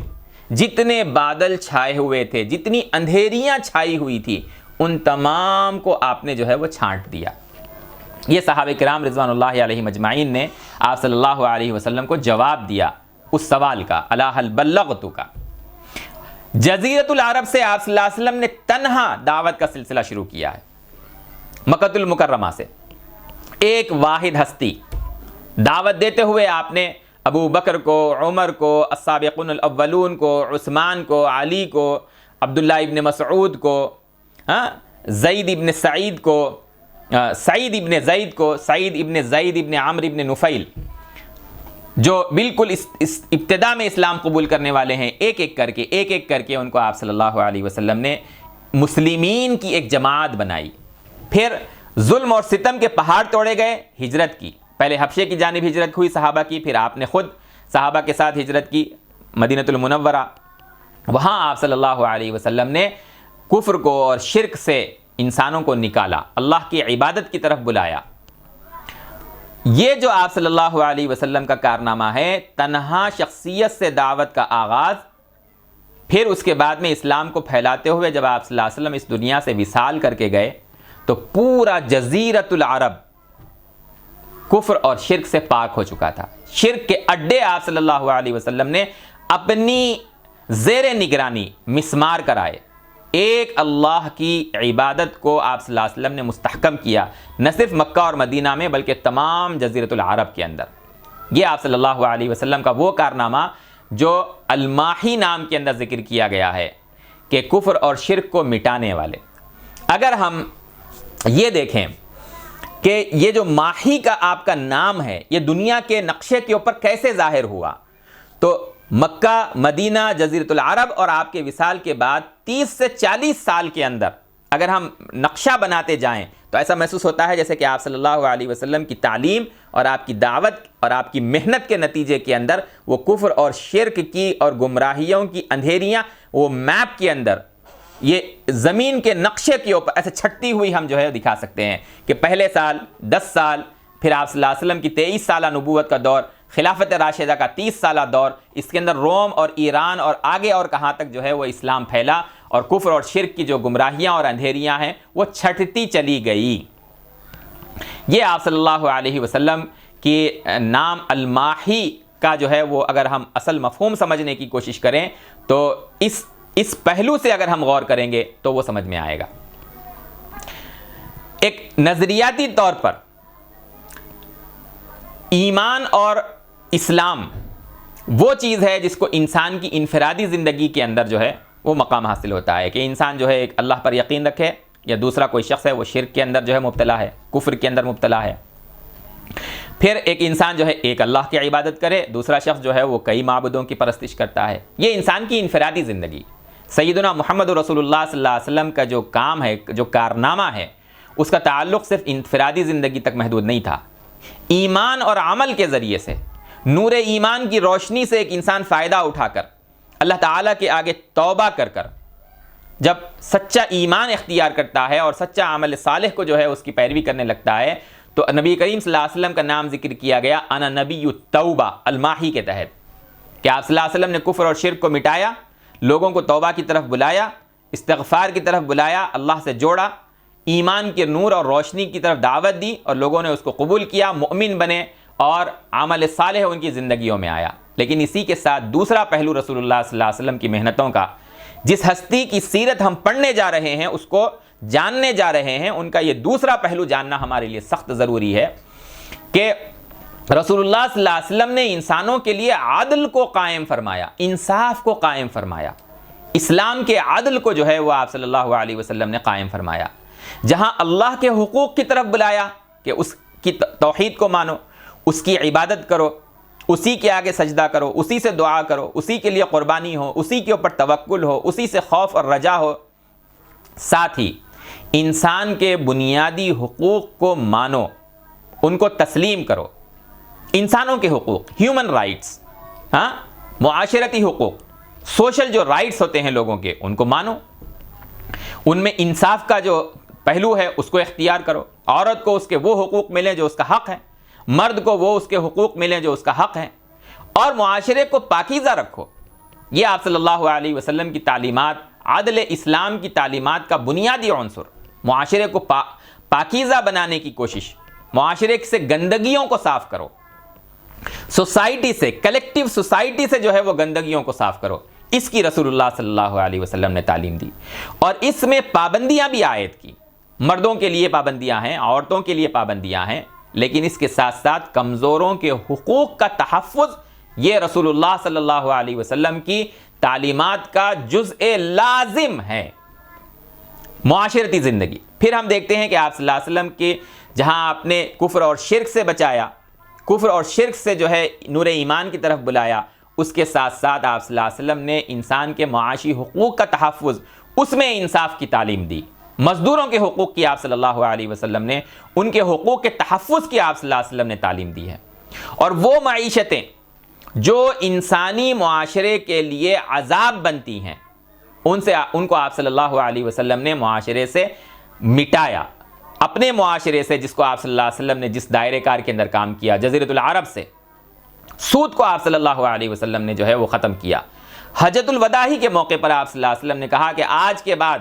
جتنے بادل چھائے ہوئے تھے, جتنی اندھیریاں چھائی ہوئی تھی, ان تمام کو آپ نے جو ہے وہ چھانٹ دیا. یہ صحابہ کرام رضوان اللہ علیہ مجمعین نے آپ صلی اللہ علیہ وسلم کو جواب دیا اس سوال کا, الا هل بلغت کا. جزیرۃ العرب سے آپ صلی اللہ علیہ وسلم نے تنہا دعوت کا سلسلہ شروع کیا ہے. مکۃ المکرمہ سے ایک واحد ہستی دعوت دیتے ہوئے آپ نے ابو بکر کو، عمر کو، السابقون الاولون کو، عثمان کو، علی کو، عبداللہ ابن مسعود کو، زید ابن سعید کو، سعید ابن زید کو، سعید ابن زید ابن عمرو ابن نفیل، جو بالکل اس ابتدا میں اسلام قبول کرنے والے ہیں، ایک ایک کر کے ان کو آپ صلی اللہ علیہ وسلم نے مسلمین کی ایک جماعت بنائی۔ پھر ظلم اور ستم کے پہاڑ توڑے گئے، ہجرت کی، پہلے حبشے کی جانب ہجرت ہوئی صحابہ کی، پھر آپ نے خود صحابہ کے ساتھ ہجرت کی مدینہ المنورہ۔ وہاں آپ صلی اللہ علیہ وسلم نے کفر کو اور شرک سے انسانوں کو نکالا، اللہ کی عبادت کی طرف بلایا۔ یہ جو آپ صلی اللہ علیہ وسلم کا کارنامہ ہے، تنہا شخصیت سے دعوت کا آغاز، پھر اس کے بعد میں اسلام کو پھیلاتے ہوئے جب آپ صلی اللہ علیہ وسلم اس دنیا سے وصال کر کے گئے تو پورا جزیرۃ العرب کفر اور شرک سے پاک ہو چکا تھا۔ شرک کے اڈے آپ صلی اللہ علیہ وسلم نے اپنی زیر نگرانی مسمار کرائے، ایک اللہ کی عبادت کو آپ صلی اللہ علیہ وسلم نے مستحکم کیا، نہ صرف مکہ اور مدینہ میں بلکہ تمام جزیرۃ العرب کے اندر۔ یہ آپ صلی اللہ علیہ وسلم کا وہ کارنامہ جو الماحی نام کے اندر ذکر کیا گیا ہے کہ کفر اور شرک کو مٹانے والے۔ اگر ہم یہ دیکھیں کہ یہ جو ماہی کا آپ کا نام ہے یہ دنیا کے نقشے کے اوپر کیسے ظاہر ہوا، تو مکہ، مدینہ، جزیرۃ العرب اور آپ کے وصال کے بعد 30 سے 40 سال کے اندر اگر ہم نقشہ بناتے جائیں تو ایسا محسوس ہوتا ہے جیسے کہ آپ صلی اللہ علیہ وسلم کی تعلیم اور آپ کی دعوت اور آپ کی محنت کے نتیجے کے اندر وہ کفر اور شرک کی اور گمراہیوں کی اندھیریاں وہ میپ کے اندر، یہ زمین کے نقشے کے اوپر ایسے چھٹتی ہوئی ہم جو ہے دکھا سکتے ہیں کہ پہلے سال 10 سال، پھر آپ صلی اللہ علیہ وسلم کی 23 سالہ نبوت کا دور، خلافت راشدہ کا 30 سالہ دور، اس کے اندر روم اور ایران اور آگے اور کہاں تک جو ہے وہ اسلام پھیلا اور کفر اور شرک کی جو گمراہیاں اور اندھیریاں ہیں وہ چھٹتی چلی گئی۔ یہ آپ صلی اللہ علیہ وسلم کی نام الماحی کا جو ہے وہ اگر ہم اصل مفہوم سمجھنے کی کوشش کریں تو اس پہلو سے اگر ہم غور کریں گے تو وہ سمجھ میں آئے گا۔ ایک نظریاتی طور پر ایمان اور اسلام وہ چیز ہے جس کو انسان کی انفرادی زندگی کے اندر جو ہے وہ مقام حاصل ہوتا ہے کہ انسان جو ہے ایک اللہ پر یقین رکھے، یا دوسرا کوئی شخص ہے وہ شرک کے اندر جو ہے مبتلا ہے، کفر کے اندر مبتلا ہے، پھر ایک انسان جو ہے ایک اللہ کی عبادت کرے، دوسرا شخص جو ہے وہ کئی معبودوں کی پرستش کرتا ہے۔ یہ انسان کی انفرادی زندگی۔ سیدنا محمد رسول اللہ صلی اللہ علیہ وسلم کا جو کام ہے، جو کارنامہ ہے، اس کا تعلق صرف انفرادی زندگی تک محدود نہیں تھا۔ ایمان اور عمل کے ذریعے سے، نور ایمان کی روشنی سے ایک انسان فائدہ اٹھا کر اللہ تعالیٰ کے آگے توبہ کر کر جب سچا ایمان اختیار کرتا ہے اور سچا عمل صالح کو جو ہے اس کی پیروی کرنے لگتا ہے تو نبی کریم صلی اللہ علیہ وسلم کا نام ذکر کیا گیا انا نبی التوبہ الماحی کے تحت، کہ آپ صلی اللہ علیہ وسلم نے کفر اور شرک کو مٹایا، لوگوں کو توبہ کی طرف بلایا، استغفار کی طرف بلایا، اللہ سے جوڑا، ایمان کے نور اور روشنی کی طرف دعوت دی اور لوگوں نے اس کو قبول کیا، مؤمن بنے اور عمل صالح ان کی زندگیوں میں آیا۔ لیکن اسی کے ساتھ دوسرا پہلو رسول اللہ صلی اللہ علیہ وسلم کی محنتوں کا، جس ہستی کی سیرت ہم پڑھنے جا رہے ہیں، اس کو جاننے جا رہے ہیں، ان کا یہ دوسرا پہلو جاننا ہمارے لیے سخت ضروری ہے کہ رسول اللہ صلی اللہ علیہ وسلم نے انسانوں کے لیے عدل کو قائم فرمایا، انصاف کو قائم فرمایا، اسلام کے عدل کو جو ہے وہ آپ صلی اللہ علیہ وسلم نے قائم فرمایا، جہاں اللہ کے حقوق کی طرف بلایا کہ اس کی توحید کو مانو، اس کی عبادت کرو، اسی کے آگے سجدہ کرو، اسی سے دعا کرو، اسی کے لیے قربانی ہو، اسی کے اوپر توکل ہو، اسی سے خوف اور رجا ہو، ساتھ ہی انسان کے بنیادی حقوق کو مانو، ان کو تسلیم کرو، انسانوں کے حقوق، ہیومن رائٹس، معاشرتی حقوق، سوشل جو رائٹس ہوتے ہیں لوگوں کے، ان کو مانو، ان میں انصاف کا جو پہلو ہے اس کو اختیار کرو، عورت کو اس کے وہ حقوق ملیں جو اس کا حق ہے، مرد کو وہ اس کے حقوق ملیں جو اس کا حق ہے، اور معاشرے کو پاکیزہ رکھو۔ یہ آپ صلی اللہ علیہ وسلم کی تعلیمات، عدل اسلام کی تعلیمات کا بنیادی عنصر، معاشرے کو پاکیزہ بنانے کی کوشش، معاشرے سے گندگیوں کو صاف کرو، سوسائٹی سے، کلیکٹیو سوسائٹی سے جو ہے وہ گندگیوں کو صاف کرو، اس کی رسول اللہ صلی اللہ علیہ وسلم نے تعلیم دی، اور اس میں پابندیاں بھی عائد کی۔ مردوں کے لیے پابندیاں ہیں، عورتوں کے لیے پابندیاں ہیں، لیکن اس کے ساتھ ساتھ کمزوروں کے حقوق کا تحفظ یہ رسول اللہ صلی اللہ علیہ وسلم کی تعلیمات کا جزء لازم ہے معاشرتی زندگی۔ پھر ہم دیکھتے ہیں کہ آپ صلی اللہ علیہ وسلم کے جہاں آپ نے کفر اور شرک سے بچایا، کفر اور شرک سے جو ہے نور ایمان کی طرف بلایا، اس کے ساتھ ساتھ آپ صلی اللہ علیہ وسلم نے انسان کے معاشی حقوق کا تحفظ، اس میں انصاف کی تعلیم دی۔ مزدوروں کے حقوق کی آپ صلی اللہ علیہ وسلم نے، ان کے حقوق کے تحفظ کی آپ صلی اللہ علیہ وسلم نے تعلیم دی ہے۔ اور وہ معیشتیں جو انسانی معاشرے کے لیے عذاب بنتی ہیں، ان کو آپ صلی اللہ علیہ وسلم نے معاشرے سے مٹایا، اپنے معاشرے سے، جس کو آپ صلی اللہ علیہ وسلم نے جس دائرے کار کے اندر کام کیا، جزیرۃ العرب سے سود کو آپ صلی اللہ علیہ وسلم نے جو ہے وہ ختم کیا۔ حجۃ الوداع کے موقع پر آپ صلی اللہ علیہ وسلم نے کہا کہ آج کے بعد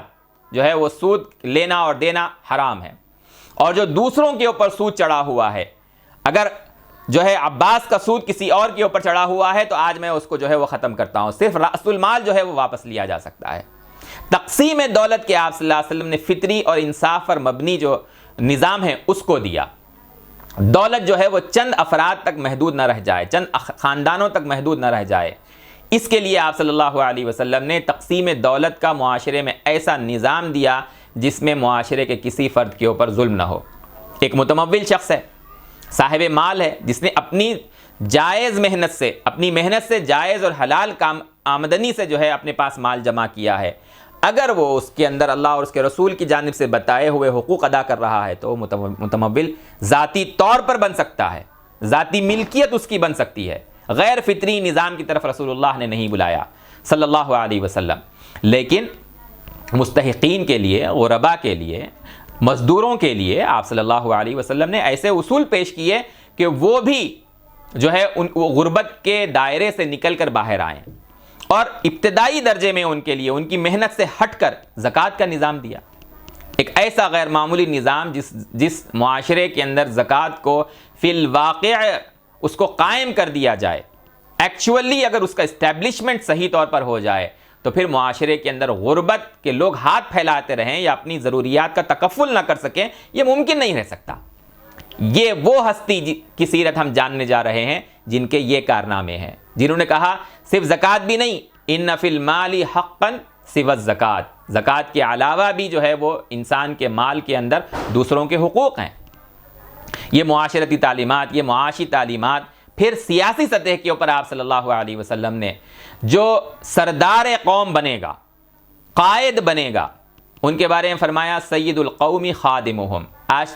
جو ہے وہ سود لینا اور دینا حرام ہے، اور جو دوسروں کے اوپر سود چڑھا ہوا ہے، اگر جو ہے عباس کا سود کسی اور کے اوپر چڑھا ہوا ہے تو آج میں اس کو جو ہے وہ ختم کرتا ہوں، صرف رأس المال جو ہے وہ واپس لیا جا سکتا ہے۔ تقسیم دولت کے آپ صلی اللہ علیہ وسلم نے فطری اور انصاف پر مبنی جو نظام ہے اس کو دیا۔ دولت جو ہے وہ چند افراد تک محدود نہ رہ جائے، چند خاندانوں تک محدود نہ رہ جائے، اس کے لیے آپ صلی اللہ علیہ وسلم نے تقسیم دولت کا معاشرے میں ایسا نظام دیا جس میں معاشرے کے کسی فرد کے اوپر ظلم نہ ہو۔ ایک متمول شخص ہے، صاحب مال ہے، جس نے اپنی جائز محنت سے، اپنی محنت سے جائز اور حلال کام آمدنی سے جو ہے اپنے پاس مال جمع کیا ہے، اگر وہ اس کے اندر اللہ اور اس کے رسول کی جانب سے بتائے ہوئے حقوق ادا کر رہا ہے تو وہ متمول ذاتی طور پر بن سکتا ہے، ذاتی ملکیت اس کی بن سکتی ہے۔ غیر فطری نظام کی طرف رسول اللہ نے نہیں بلایا صلی اللہ علیہ وسلم، لیکن مستحقین کے لیے، غربا کے لیے، مزدوروں کے لیے آپ صلی اللہ علیہ وسلم نے ایسے اصول پیش کیے کہ وہ بھی جو ہے غربت کے دائرے سے نکل کر باہر آئیں، اور ابتدائی درجے میں ان کے لیے ان کی محنت سے ہٹ کر زکوٰۃ کا نظام دیا۔ ایک ایسا غیر معمولی نظام جس معاشرے کے اندر زکوٰۃ کو فی الواقع اس کو قائم کر دیا جائے، ایکچولی اگر اس کا اسٹیبلشمنٹ صحیح طور پر ہو جائے تو پھر معاشرے کے اندر غربت کے لوگ ہاتھ پھیلاتے رہیں یا اپنی ضروریات کا تکفل نہ کر سکیں، یہ ممکن نہیں رہ سکتا۔ یہ وہ ہستی کی سیرت ہم جاننے جا رہے ہیں جن کے یہ کارنامے ہیں، جنہوں نے کہا صرف زکوٰۃ بھی نہیں، ان فی المال حقا سوی الزکوٰۃ، زکوٰۃ کے علاوہ بھی جو ہے وہ انسان کے مال کے اندر دوسروں کے حقوق ہیں۔ یہ معاشرتی تعلیمات، یہ معاشی تعلیمات، پھر سیاسی سطح کے اوپر آپ صلی اللہ علیہ وسلم نے جو سردار قوم بنے گا، قائد بنے گا، ان کے بارے میں فرمایا سید القوم خادمہم۔ آج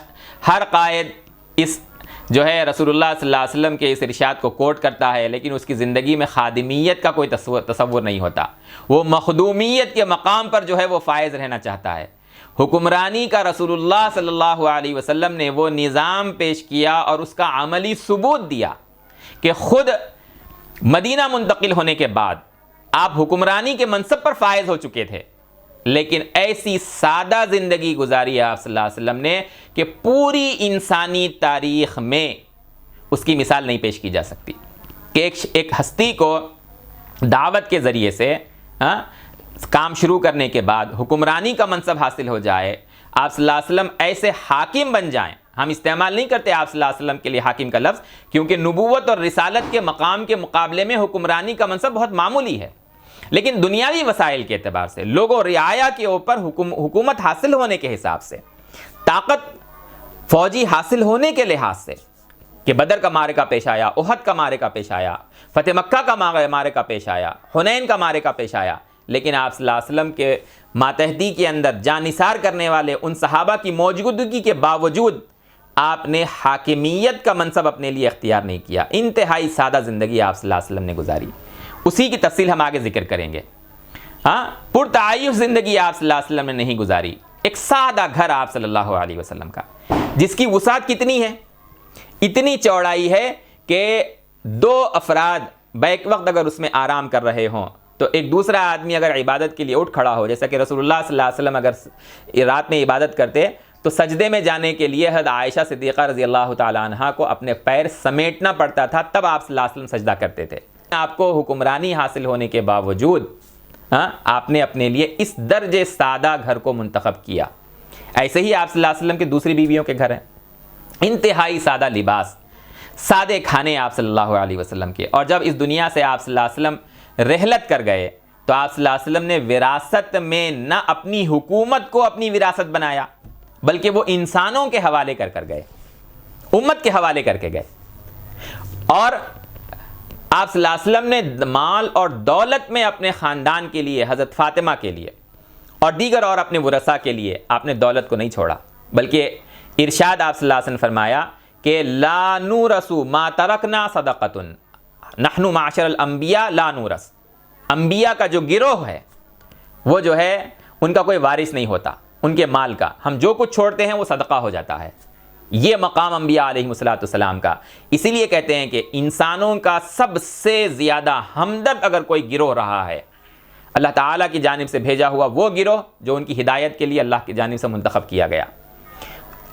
ہر قائد اس جو ہے رسول اللہ صلی اللہ علیہ وسلم کے اس ارشاد کو کوٹ کرتا ہے، لیکن اس کی زندگی میں خادمیت کا کوئی تصور نہیں ہوتا، وہ مخدومیت کے مقام پر جو ہے وہ فائز رہنا چاہتا ہے۔ حکمرانی کا رسول اللہ صلی اللہ علیہ وسلم نے وہ نظام پیش کیا اور اس کا عملی ثبوت دیا کہ خود مدینہ منتقل ہونے کے بعد آپ حکمرانی کے منصب پر فائز ہو چکے تھے، لیکن ایسی سادہ زندگی گزاری ہے آپ صلی اللہ علیہ وسلم نے کہ پوری انسانی تاریخ میں اس کی مثال نہیں پیش کی جا سکتی کہ ایک ہستی کو دعوت کے ذریعے سے کام شروع کرنے کے بعد حکمرانی کا منصب حاصل ہو جائے، آپ صلی اللہ علیہ وسلم ایسے حاکم بن جائیں۔ ہم استعمال نہیں کرتے آپ صلی اللہ علیہ وسلم کے لیے حاکم کا لفظ، کیونکہ نبوت اور رسالت کے مقام کے مقابلے میں حکمرانی کا منصب بہت معمولی ہے، لیکن دنیاوی وسائل کے اعتبار سے، لوگ و رعایا کے اوپر حکومت حاصل ہونے کے حساب سے، طاقت فوجی حاصل ہونے کے لحاظ سے کہ بدر کا معرکہ پیش آیا، احد کا معرکہ پیش آیا، فتح مکہ کا معرکہ پیش آیا، حنین کا معرکہ پیش آیا، لیکن آپ صلی اللہ علیہ وسلم کے ماتحتی کے اندر جان نثار کرنے والے ان صحابہ کی موجودگی کے باوجود آپ نے حاکمیت کا منصب اپنے لیے اختیار نہیں کیا۔ انتہائی سادہ زندگی آپ صلی اللہ علیہ وسلم نے گزاری، اسی کی تفصیل ہم آگے ذکر کریں گے۔ پرتعیش زندگی آپ صلی اللہ علیہ وسلم نے نہیں گزاری، ایک سادہ گھر آپ صلی اللہ علیہ وسلم کا، جس کی وسعت کتنی ہے، اتنی چوڑائی ہے کہ دو افراد بیک وقت اگر اس میں آرام کر رہے ہوں تو ایک دوسرا آدمی اگر عبادت کے لیے اٹھ کھڑا ہو، جیسا کہ رسول اللہ صلی اللہ علیہ وسلم اگر رات میں عبادت کرتے تو سجدے میں جانے کے لیے حضرت عائشہ صدیقہ رضی اللہ تعالی عنہا کو اپنے پیر سمیٹنا پڑتا تھا، تب آپ صلی اللہ علیہ وسلم سجدہ کرتے تھے۔ آپ کو حکمرانی حاصل ہونے کے باوجود آپ نے اپنے لیے اس درجے سادہ گھر کو منتخب کیا۔ ایسے ہی آپ صلی اللہ علیہ وسلم کے دوسری بیویوں کے گھر ہیں، انتہائی سادہ لباس، سادے کھانے آپ صلی اللہ علیہ وسلم کے. اور جب اس دنیا سے آپ صلی اللہ علیہ وسلم رحلت کر گئے تو آپ صلی اللہ علیہ وسلم نے وراثت میں نہ اپنی حکومت کو اپنی وراثت بنایا بلکہ وہ انسانوں کے حوالے کر کر گئے، امت کے حوالے کر کے گئے. اور آپ صلی اللہ علیہ وسلم نے مال اور دولت میں اپنے خاندان کے لیے، حضرت فاطمہ کے لیے اور دیگر اور اپنے ورثاء کے لیے آپ نے دولت کو نہیں چھوڑا، بلکہ ارشاد آپ صلی اللہ علیہ وسلم نے فرمایا کہ لا نورث ما ترکنا صدقۃ، نحن معاشر الانبیاء لا نورث. انبیاء کا جو گروہ ہے وہ جو ہے ان کا کوئی وارث نہیں ہوتا ان کے مال کا، ہم جو کچھ چھوڑتے ہیں وہ صدقہ ہو جاتا ہے. یہ مقام انبیاء علیہ السلام کا. اسی لیے کہتے ہیں کہ انسانوں کا سب سے زیادہ ہمدرد اگر کوئی گروہ رہا ہے اللہ تعالیٰ کی جانب سے بھیجا ہوا وہ گروہ جو ان کی ہدایت کے لیے اللہ کی جانب سے منتخب کیا گیا،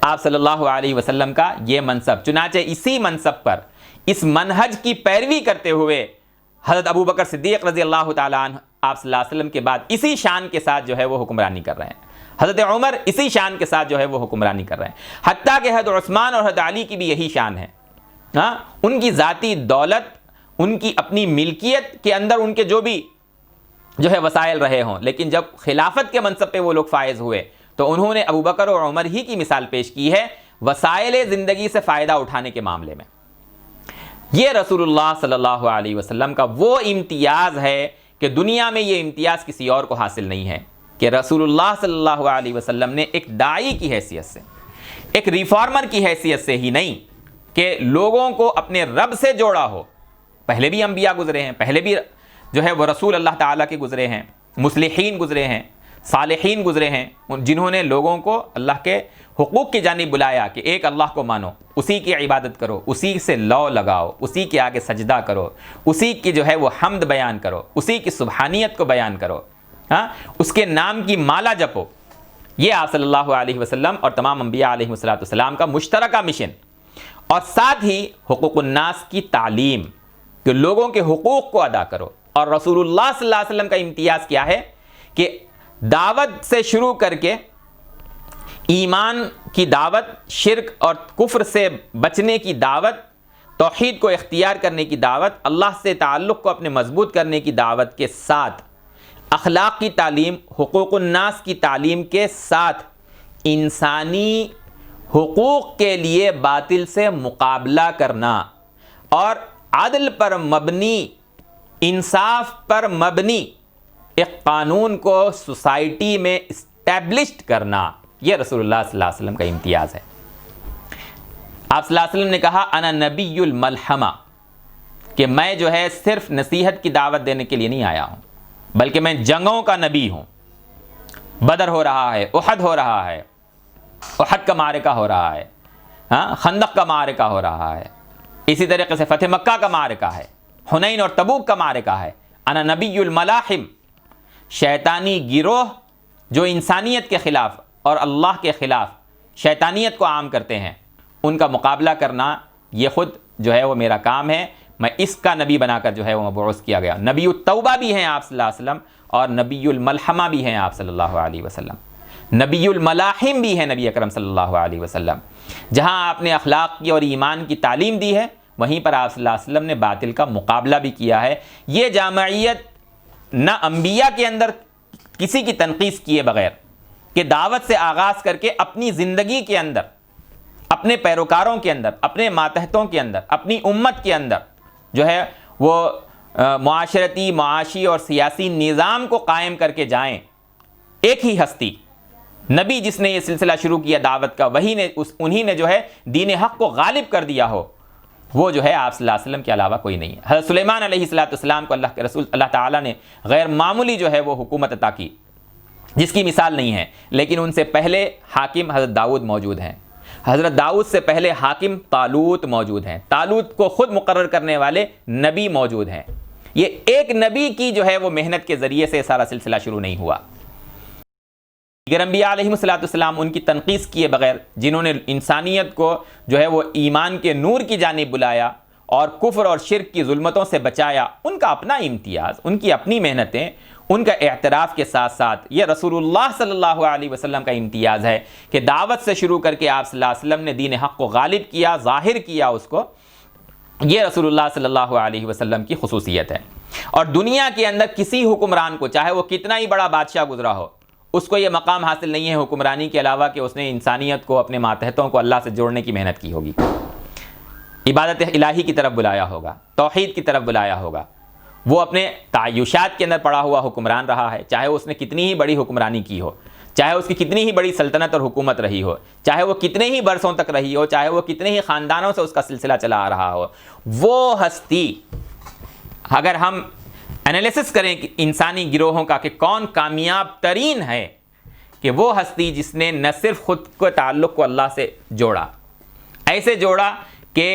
آپ صلی اللہ علیہ وسلم کا یہ منصب. چنانچہ اسی منصب پر اس منہج کی پیروی کرتے ہوئے حضرت ابو بکر صدیق رضی اللہ تعالیٰ عنہ آپ صلی اللہ علیہ وسلم کے بعد اسی شان کے ساتھ جو ہے وہ حکمرانی کر رہے ہیں. حضرت عمر اسی شان کے ساتھ جو ہے وہ حکمرانی کر رہے ہیں، حتیٰ کہ حضرت عثمان اور حضرت علی کی بھی یہی شان ہے. ان کی ذاتی دولت، ان کی اپنی ملکیت کے اندر ان کے جو بھی جو ہے وسائل رہے ہوں، لیکن جب خلافت کے منصب پہ وہ لوگ فائز ہوئے تو انہوں نے ابو بکر اور عمر ہی کی مثال پیش کی ہے وسائل زندگی سے فائدہ اٹھانے کے معاملے میں. یہ رسول اللہ صلی اللہ علیہ وسلم کا وہ امتیاز ہے کہ دنیا میں یہ امتیاز کسی اور کو حاصل نہیں ہے کہ رسول اللہ صلی اللہ علیہ وسلم نے ایک داعی کی حیثیت سے، ایک ریفارمر کی حیثیت سے ہی نہیں کہ لوگوں کو اپنے رب سے جوڑا ہو. پہلے بھی انبیاء گزرے ہیں، پہلے بھی جو ہے وہ رسول اللہ تعالیٰ کے گزرے ہیں، مصلحین گزرے ہیں، صالحین گزرے ہیں، جنہوں نے لوگوں کو اللہ کے حقوق کی جانب بلایا کہ ایک اللہ کو مانو، اسی کی عبادت کرو، اسی سے لو لگاؤ، اسی کے آگے سجدہ کرو، اسی کی جو ہے وہ حمد بیان کرو، اسی کی سبحانیت کو بیان کرو، اس کے نام کی مالا جپو. یہ آپ صلی اللہ علیہ وسلم اور تمام انبیاء علیہ السلام کا مشترکہ مشن. اور ساتھ ہی حقوق الناس کی تعلیم کہ لوگوں کے حقوق کو ادا کرو. اور رسول اللہ صلی اللہ علیہ وسلم کا امتیاز کیا ہے کہ دعوت سے شروع کر کے ایمان کی دعوت، شرک اور کفر سے بچنے کی دعوت، توحید کو اختیار کرنے کی دعوت، اللہ سے تعلق کو اپنے مضبوط کرنے کی دعوت کے ساتھ اخلاق کی تعلیم، حقوق الناس کی تعلیم کے ساتھ انسانی حقوق کے لیے باطل سے مقابلہ کرنا اور عدل پر مبنی، انصاف پر مبنی ایک قانون کو سوسائٹی میں اسٹیبلشڈ کرنا، یہ رسول اللہ صلی اللہ علیہ وسلم کا امتیاز ہے. آپ صلی اللہ علیہ وسلم نے کہا انا نبی الملحمہ، کہ میں جو ہے صرف نصیحت کی دعوت دینے کے لیے نہیں آیا ہوں بلکہ میں جنگوں کا نبی ہوں. بدر ہو رہا ہے، احد ہو رہا ہے، احد کا معرکہ ہو رہا ہے، خندق کا معرکہ ہو رہا ہے، اسی طریقے سے فتح مکہ کا معرکہ ہے، حنین اور تبوک کا معرکہ ہے. انا نبی الملاحم، شیطانی گروہ جو انسانیت کے خلاف اور اللہ کے خلاف شیطانیت کو عام کرتے ہیں ان کا مقابلہ کرنا، یہ خود جو ہے وہ میرا کام ہے. میں اس کا نبی بنا کر جو ہے وہ مبعوث کیا گیا. نبی التوبہ بھی ہیں آپ صلی اللہ علیہ وسلم اور نبی الملحمہ بھی ہیں آپ صلی اللہ علیہ وسلم. نبی الملاحم بھی ہیں نبی اکرم صلی اللہ علیہ وسلم. جہاں آپ نے اخلاق کی اور ایمان کی تعلیم دی ہے وہیں پر آپ صلی اللہ علیہ وسلم نے باطل کا مقابلہ بھی کیا ہے. یہ جامعیت نہ انبیاء کے اندر کسی کی تنقیص کیے بغیر کہ دعوت سے آغاز کر کے اپنی زندگی کے اندر، اپنے پیروکاروں کے اندر، اپنے ماتحتوں کے اندر، اپنی امت کے اندر جو ہے وہ معاشرتی، معاشی اور سیاسی نظام کو قائم کر کے جائیں. ایک ہی ہستی، نبی جس نے یہ سلسلہ شروع کیا دعوت کا، وہی نے انہی نے جو ہے دین حق کو غالب کر دیا ہو، وہ جو ہے آپ صلی اللہ علیہ وسلم کے علاوہ کوئی نہیں ہے. حضرت سلیمان علیہ السلام کو اللہ کے رسول اللہ تعالیٰ نے غیر معمولی جو ہے وہ حکومت عطا کی جس کی مثال نہیں ہے، لیکن ان سے پہلے حاکم حضرت داؤد موجود ہیں. حضرت داؤد سے پہلے حاکم طالوت موجود ہیں. طالوت کو خود مقرر کرنے والے نبی موجود ہیں. یہ ایک نبی کی جو ہے وہ محنت کے ذریعے سے سارا سلسلہ شروع نہیں ہوا. دیگر انبیاء علیہ السلام ان کی تنقیص کیے بغیر، جنہوں نے انسانیت کو جو ہے وہ ایمان کے نور کی جانب بلایا، اور کفر اور شرک کی ظلمتوں سے بچایا، ان کا اپنا امتیاز، ان کی اپنی محنتیں، ان کا اعتراف کے ساتھ ساتھ یہ رسول اللہ صلی اللہ علیہ وسلم کا امتیاز ہے کہ دعوت سے شروع کر کے آپ صلی اللہ علیہ وسلم نے دین حق کو غالب کیا، ظاہر کیا اس کو. یہ رسول اللہ صلی اللہ علیہ وسلم کی خصوصیت ہے. اور دنیا کے اندر کسی حکمران کو، چاہے وہ کتنا ہی بڑا بادشاہ گزرا ہو، اس کو یہ مقام حاصل نہیں ہے حکمرانی کے علاوہ کہ اس نے انسانیت کو، اپنے ماتحتوں کو اللہ سے جوڑنے کی محنت کی ہوگی، عبادت الہی کی طرف بلایا ہوگا، توحید کی طرف بلایا ہوگا. وہ اپنے تعیشات کے اندر پڑا ہوا حکمران رہا ہے، چاہے اس نے کتنی ہی بڑی حکمرانی کی ہو، چاہے اس کی کتنی ہی بڑی سلطنت اور حکومت رہی ہو، چاہے وہ کتنے ہی برسوں تک رہی ہو، چاہے وہ کتنے ہی خاندانوں سے اس کا سلسلہ چلا آ رہا ہو. وہ ہستی، اگر ہم انالیسس کریں کہ انسانی گروہوں کا کہ کون کامیاب ترین ہے، کہ وہ ہستی جس نے نہ صرف خود کو تعلق کو اللہ سے جوڑا، ایسے جوڑا کہ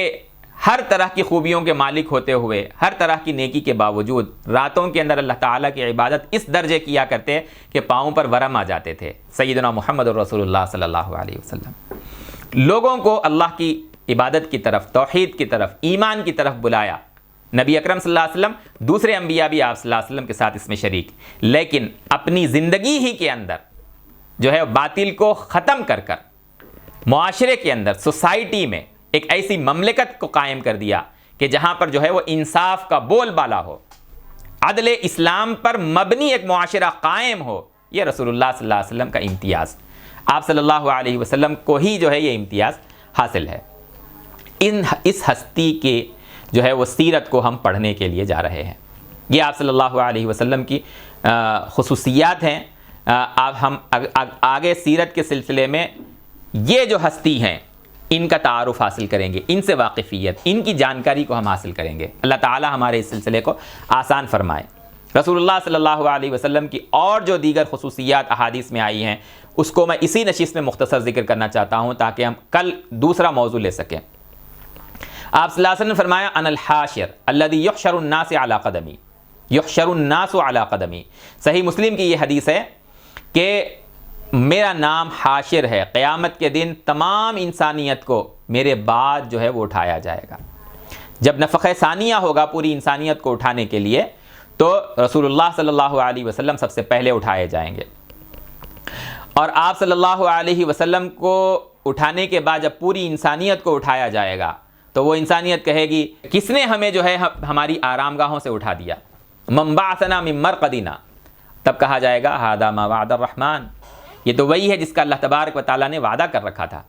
ہر طرح کی خوبیوں کے مالک ہوتے ہوئے، ہر طرح کی نیکی کے باوجود راتوں کے اندر اللہ تعالیٰ کی عبادت اس درجے کیا کرتے کہ پاؤں پر ورم آ جاتے تھے. سیدنا محمد رسول اللہ صلی اللہ علیہ وسلم لوگوں کو اللہ کی عبادت کی طرف، توحید کی طرف، ایمان کی طرف بلایا. نبی اکرم صلی اللہ علیہ وسلم، دوسرے انبیاء بھی آپ صلی اللہ علیہ وسلم کے ساتھ اس میں شریک، لیکن اپنی زندگی ہی کے اندر جو ہے باطل کو ختم کر کر معاشرے کے اندر، سوسائٹی میں ایک ایسی مملکت کو قائم کر دیا کہ جہاں پر جو ہے وہ انصاف کا بول بالا ہو، عدل اسلام پر مبنی ایک معاشرہ قائم ہو. یہ رسول اللہ صلی اللہ علیہ وسلم کا امتیاز، آپ صلی اللہ علیہ وسلم کو ہی جو ہے یہ امتیاز حاصل ہے. اس ہستی کے جو ہے وہ سیرت کو ہم پڑھنے کے لیے جا رہے ہیں. یہ آپ صلی اللہ علیہ وسلم کی خصوصیات ہیں. ہم آگے سیرت کے سلسلے میں یہ جو ہستی ہیں ان کا تعارف حاصل کریں گے، ان سے واقفیت، ان کی جانکاری کو ہم حاصل کریں گے. اللہ تعالی ہمارے اس سلسلے کو آسان فرمائے. رسول اللہ صلی اللہ علیہ وسلم کی اور جو دیگر خصوصیات احادیث میں آئی ہیں اس کو میں اسی نشست میں مختصر ذکر کرنا چاہتا ہوں تاکہ ہم کل دوسرا موضوع لے سکیں. آپ صلی اللہ علیہ وسلم نے فرمایا ان الحاشر الذی یحشر الناس علی قدمی، یحشر الناس علی قدمی. صحیح مسلم کی یہ حدیث ہے کہ میرا نام حاشر ہے، قیامت کے دن تمام انسانیت کو میرے بعد جو ہے وہ اٹھایا جائے گا. جب نفخہ ثانیہ ہوگا پوری انسانیت کو اٹھانے کے لیے تو رسول اللہ صلی اللہ علیہ وسلم سب سے پہلے اٹھائے جائیں گے. اور آپ صلی اللہ علیہ وسلم کو اٹھانے کے بعد جب پوری انسانیت کو اٹھایا جائے گا تو وہ انسانیت کہے گی کس نے ہمیں جو ہے ہماری آرام گاہوں سے اٹھا دیا، من بعثنا من مرقدنا. تب کہا جائے گا ھذا ما وعد الرحمن، یہ تو وہی ہے جس کا اللہ تبارک و تعالیٰ نے وعدہ کر رکھا تھا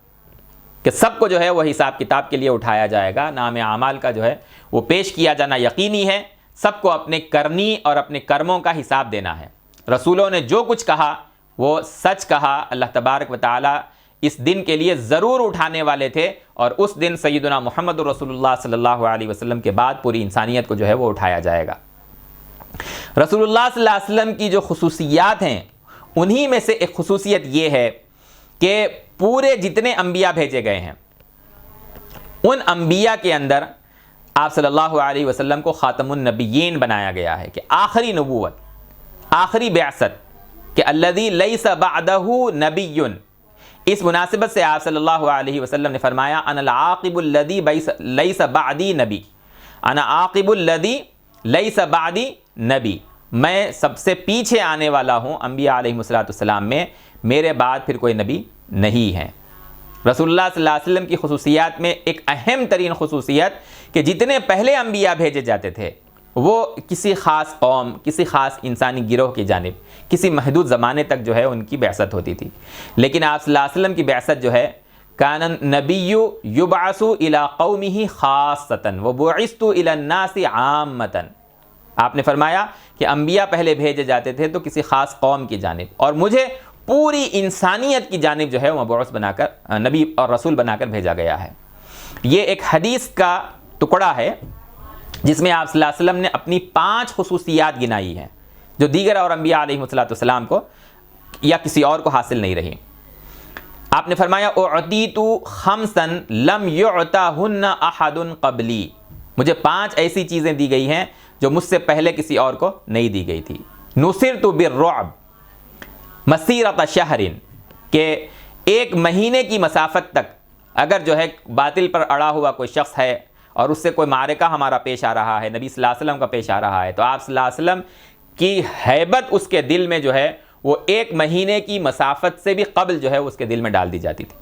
کہ سب کو جو ہے وہ حساب کتاب کے لیے اٹھایا جائے گا. نام اعمال کا جو ہے وہ پیش کیا جانا یقینی ہے. سب کو اپنے کرنی اور اپنے کرموں کا حساب دینا ہے. رسولوں نے جو کچھ کہا وہ سچ کہا. اللہ تبارک و تعالیٰ اس دن کے لیے ضرور اٹھانے والے تھے اور اس دن سیدنا محمد رسول اللہ صلی اللہ علیہ وسلم کے بعد پوری انسانیت کو جو ہے وہ اٹھایا جائے گا. رسول اللہ صلی اللہ علیہ وسلم کی جو خصوصیات ہیں انہی میں سے ایک خصوصیت یہ ہے کہ پورے جتنے انبیاء بھیجے گئے ہیں ان انبیاء کے اندر آپ صلی اللہ علیہ وسلم کو خاتم النبیین بنایا گیا ہے کہ آخری نبوت، آخری بعثت، کہ الذی لیس بعدہ نبی. اس مناسبت سے آپ صلی اللہ علیہ وسلم نے فرمایا انا العاقب الذی لیس بعدی نبی، انا عاقب الذی لیس بعدی نبی، میں سب سے پیچھے آنے والا ہوں انبیاء علیہ السلام میں، میرے بعد پھر کوئی نبی نہیں ہے. رسول اللہ صلی اللہ علیہ وسلم کی خصوصیات میں ایک اہم ترین خصوصیت کہ جتنے پہلے انبیاء بھیجے جاتے تھے وہ کسی خاص قوم، کسی خاص انسانی گروہ کی جانب کسی محدود زمانے تک جو ہے ان کی بعثت ہوتی تھی. لیکن آپ صلی اللہ علیہ وسلم کی بعثت جو ہے کان النبی یبعث الی قومہ خاصۃ وبعثت الی الناس عامۃ. آپ نے فرمایا کہ انبیاء پہلے بھیجے جاتے تھے تو کسی خاص قوم کی جانب، اور مجھے پوری انسانیت کی جانب جو ہے وہ مبعوث بنا کر، نبی اور رسول بنا کر بھیجا گیا ہے. یہ ایک حدیث کا ٹکڑا ہے جس میں آپ صلی اللہ علیہ وسلم نے اپنی 5 خصوصیات گنائی ہیں جو دیگر اور انبیاء علیہ السلام کو یا کسی اور کو حاصل نہیں رہی. آپ نے فرمایا اعطیت خمسا لم یعطہن احد قبلی، مجھے 5 ایسی چیزیں دی گئی ہیں جو مجھ سے پہلے کسی اور کو نہیں دی گئی تھی. نصرت بالرعب مسیرۃ شہر، کہ 1 مہینے کی مسافت تک اگر جو ہے باطل پر اڑا ہوا کوئی شخص ہے اور اس سے کوئی معرکہ ہمارا پیش آ رہا ہے، نبی صلی اللہ علیہ وسلم کا پیش آ رہا ہے، تو آپ صلی اللہ علیہ وسلم کی ہیبت اس کے دل میں جو ہے وہ 1 مہینے کی مسافت سے بھی قبل جو ہے اس کے دل میں ڈال دی جاتی تھی۔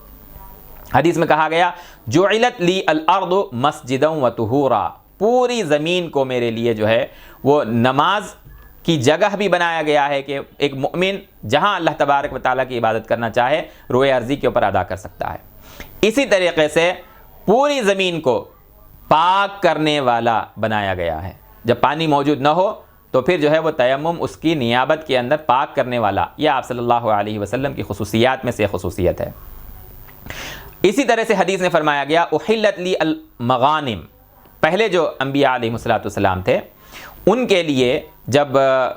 حدیث میں کہا گیا جعلت لی الارض مسجدا و طہورا، پوری زمین کو میرے لیے جو ہے وہ نماز کی جگہ بھی بنایا گیا ہے کہ ایک مومن جہاں اللہ تبارک و تعالیٰ کی عبادت کرنا چاہے روئے ارضی کے اوپر ادا کر سکتا ہے۔ اسی طریقے سے پوری زمین کو پاک کرنے والا بنایا گیا ہے، جب پانی موجود نہ ہو تو پھر جو ہے وہ تیمم اس کی نیابت کے اندر پاک کرنے والا، یہ آپ صلی اللہ علیہ وسلم کی خصوصیات میں سے خصوصیت ہے۔ اسی طرح سے حدیث میں فرمایا گیا احلت لی المغانم، پہلے جو انبیاء علیہ السلام تھے ان کے لیے جب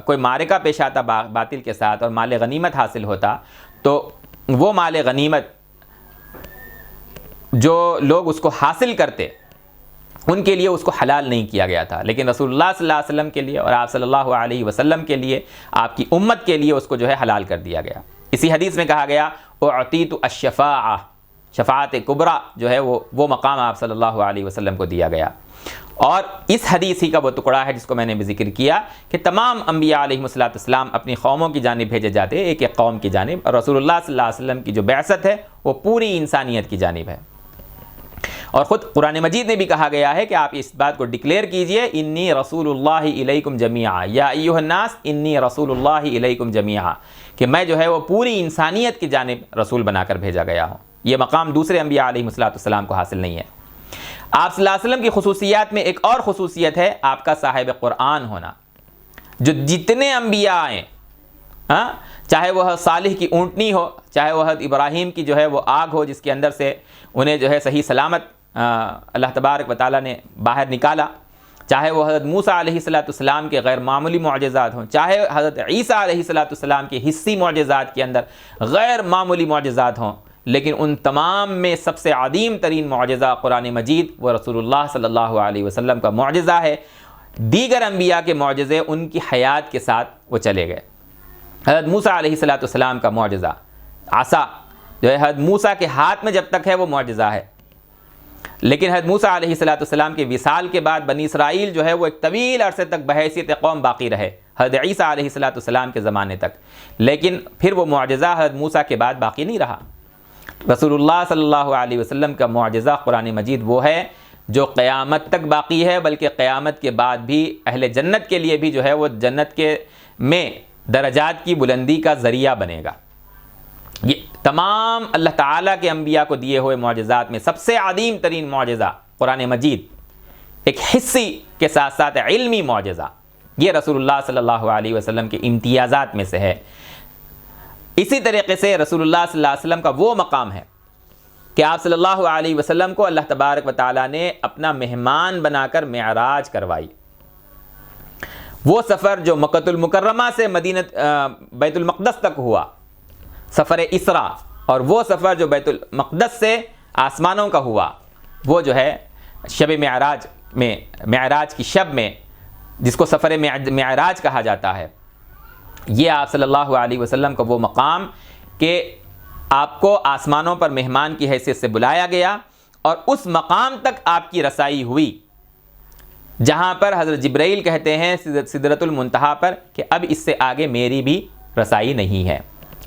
کوئی معرکہ پیش آتا باطل کے ساتھ اور مال غنیمت حاصل ہوتا تو وہ مال غنیمت جو لوگ اس کو حاصل کرتے ان کے لیے اس کو حلال نہیں کیا گیا تھا، لیکن رسول اللہ صلی اللہ علیہ وسلم کے لیے اور آپ صلی اللہ علیہ وسلم کے لیے، آپ کی امت کے لیے اس کو جو ہے حلال کر دیا گیا۔ اسی حدیث میں کہا گیا اعطیت الشفاعہ، شفاعت کبریٰ جو ہے وہ مقام آپ صلی اللہ علیہ وسلم کو دیا گیا۔ اور اس حدیث ہی کا وہ ٹکڑا ہے جس کو میں نے بھی ذکر کیا کہ تمام انبیاء علیہ السلام اپنی قوموں کی جانب بھیجے جاتے ہیں، ایک ایک قوم کی جانب، اور رسول اللہ صلی اللہ علیہ وسلم کی جو بعثت ہے وہ پوری انسانیت کی جانب ہے۔ اور خود قرآن مجید میں بھی کہا گیا ہے کہ آپ اس بات کو ڈکلیئر کیجئے انی رسول اللہ الیکم جمیعا یا ایھا الناس انی رسول اللہ الیکم جمیعا، کہ میں جو ہے وہ پوری انسانیت کی جانب رسول بنا کر بھیجا گیا ہوں۔ یہ مقام دوسرے انبیاء علیہ السلام کو حاصل نہیں ہے۔ آپ صلی اللہ علیہ وسلم کی خصوصیات میں ایک اور خصوصیت ہے آپ کا صاحب قرآن ہونا۔ جو جتنے انبیاء آئے، چاہے وہ صالح کی اونٹنی ہو، چاہے وہ حضرت ابراہیم کی جو ہے وہ آگ ہو جس کے اندر سے انہیں جو ہے صحیح سلامت اللہ تبارک و تعالیٰ نے باہر نکالا، چاہے وہ حضرت موسیٰ علیہ السلام کے غیر معمولی معجزات ہوں، چاہے حضرت عیسیٰ علیہ السلام کے حصی معجزات کے اندر غیر معمولی معجزات ہوں، لیکن ان تمام میں سب سے عظیم ترین معجزہ قرآن مجید وہ رسول اللہ صلی اللہ علیہ وسلم کا معجزہ ہے۔ دیگر انبیاء کے معجزے ان کی حیات کے ساتھ وہ چلے گئے۔ حضرت موسیٰ علیہ السلام کا معجزہ عصا جو ہے حضرت موسیٰ کے ہاتھ میں جب تک ہے وہ معجزہ ہے، لیکن حضرت موسیٰ علیہ السلام کے وصال کے بعد بنی اسرائیل جو ہے وہ ایک طویل عرصے تک بحیثیت قوم باقی رہے حضرت عیسیٰ علیہ السلام کے زمانے تک، لیکن پھر وہ معجزہ حضرت موسیٰ کے بعد باقی نہیں رہا۔ رسول اللہ صلی اللہ علیہ وسلم کا معجزہ قرآن مجید وہ ہے جو قیامت تک باقی ہے، بلکہ قیامت کے بعد بھی اہل جنت کے لیے بھی جو ہے وہ جنت کے میں درجات کی بلندی کا ذریعہ بنے گا۔ یہ تمام اللہ تعالیٰ کے انبیاء کو دیے ہوئے معجزات میں سب سے عظیم ترین معجزہ قرآن مجید، ایک حصی کے ساتھ ساتھ علمی معجزہ، یہ رسول اللہ صلی اللہ علیہ وسلم کے امتیازات میں سے ہے۔ اسی طریقے سے رسول اللہ صلی اللہ علیہ وسلم کا وہ مقام ہے کہ آپ صلی اللہ علیہ وسلم کو اللہ تبارک و تعالیٰ نے اپنا مہمان بنا کر معراج کروائی۔ وہ سفر جو مکۃ المکرمہ سے مدینہ بیت المقدس تک ہوا، سفر اسراء، اور وہ سفر جو بیت المقدس سے آسمانوں کا ہوا وہ جو ہے شب معراج میں، معراج کی شب میں، جس کو سفر معراج کہا جاتا ہے۔ یہ آپ صلی اللہ علیہ وسلم کا وہ مقام کہ آپ کو آسمانوں پر مہمان کی حیثیت سے بلایا گیا اور اس مقام تک آپ کی رسائی ہوئی جہاں پر حضرت جبرائیل کہتے ہیں سدرۃ المنتہا پر کہ اب اس سے آگے میری بھی رسائی نہیں ہے،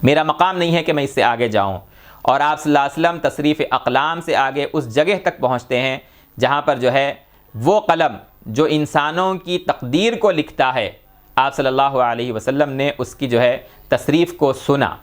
میرا مقام نہیں ہے کہ میں اس سے آگے جاؤں۔ اور آپ صلی اللہ علیہ وسلم تصریف اقلام سے آگے اس جگہ تک پہنچتے ہیں جہاں پر جو ہے وہ قلم جو انسانوں کی تقدیر کو لکھتا ہے، آپ صلی اللہ علیہ وسلم نے اس کی جو ہے تصریف کو سنا۔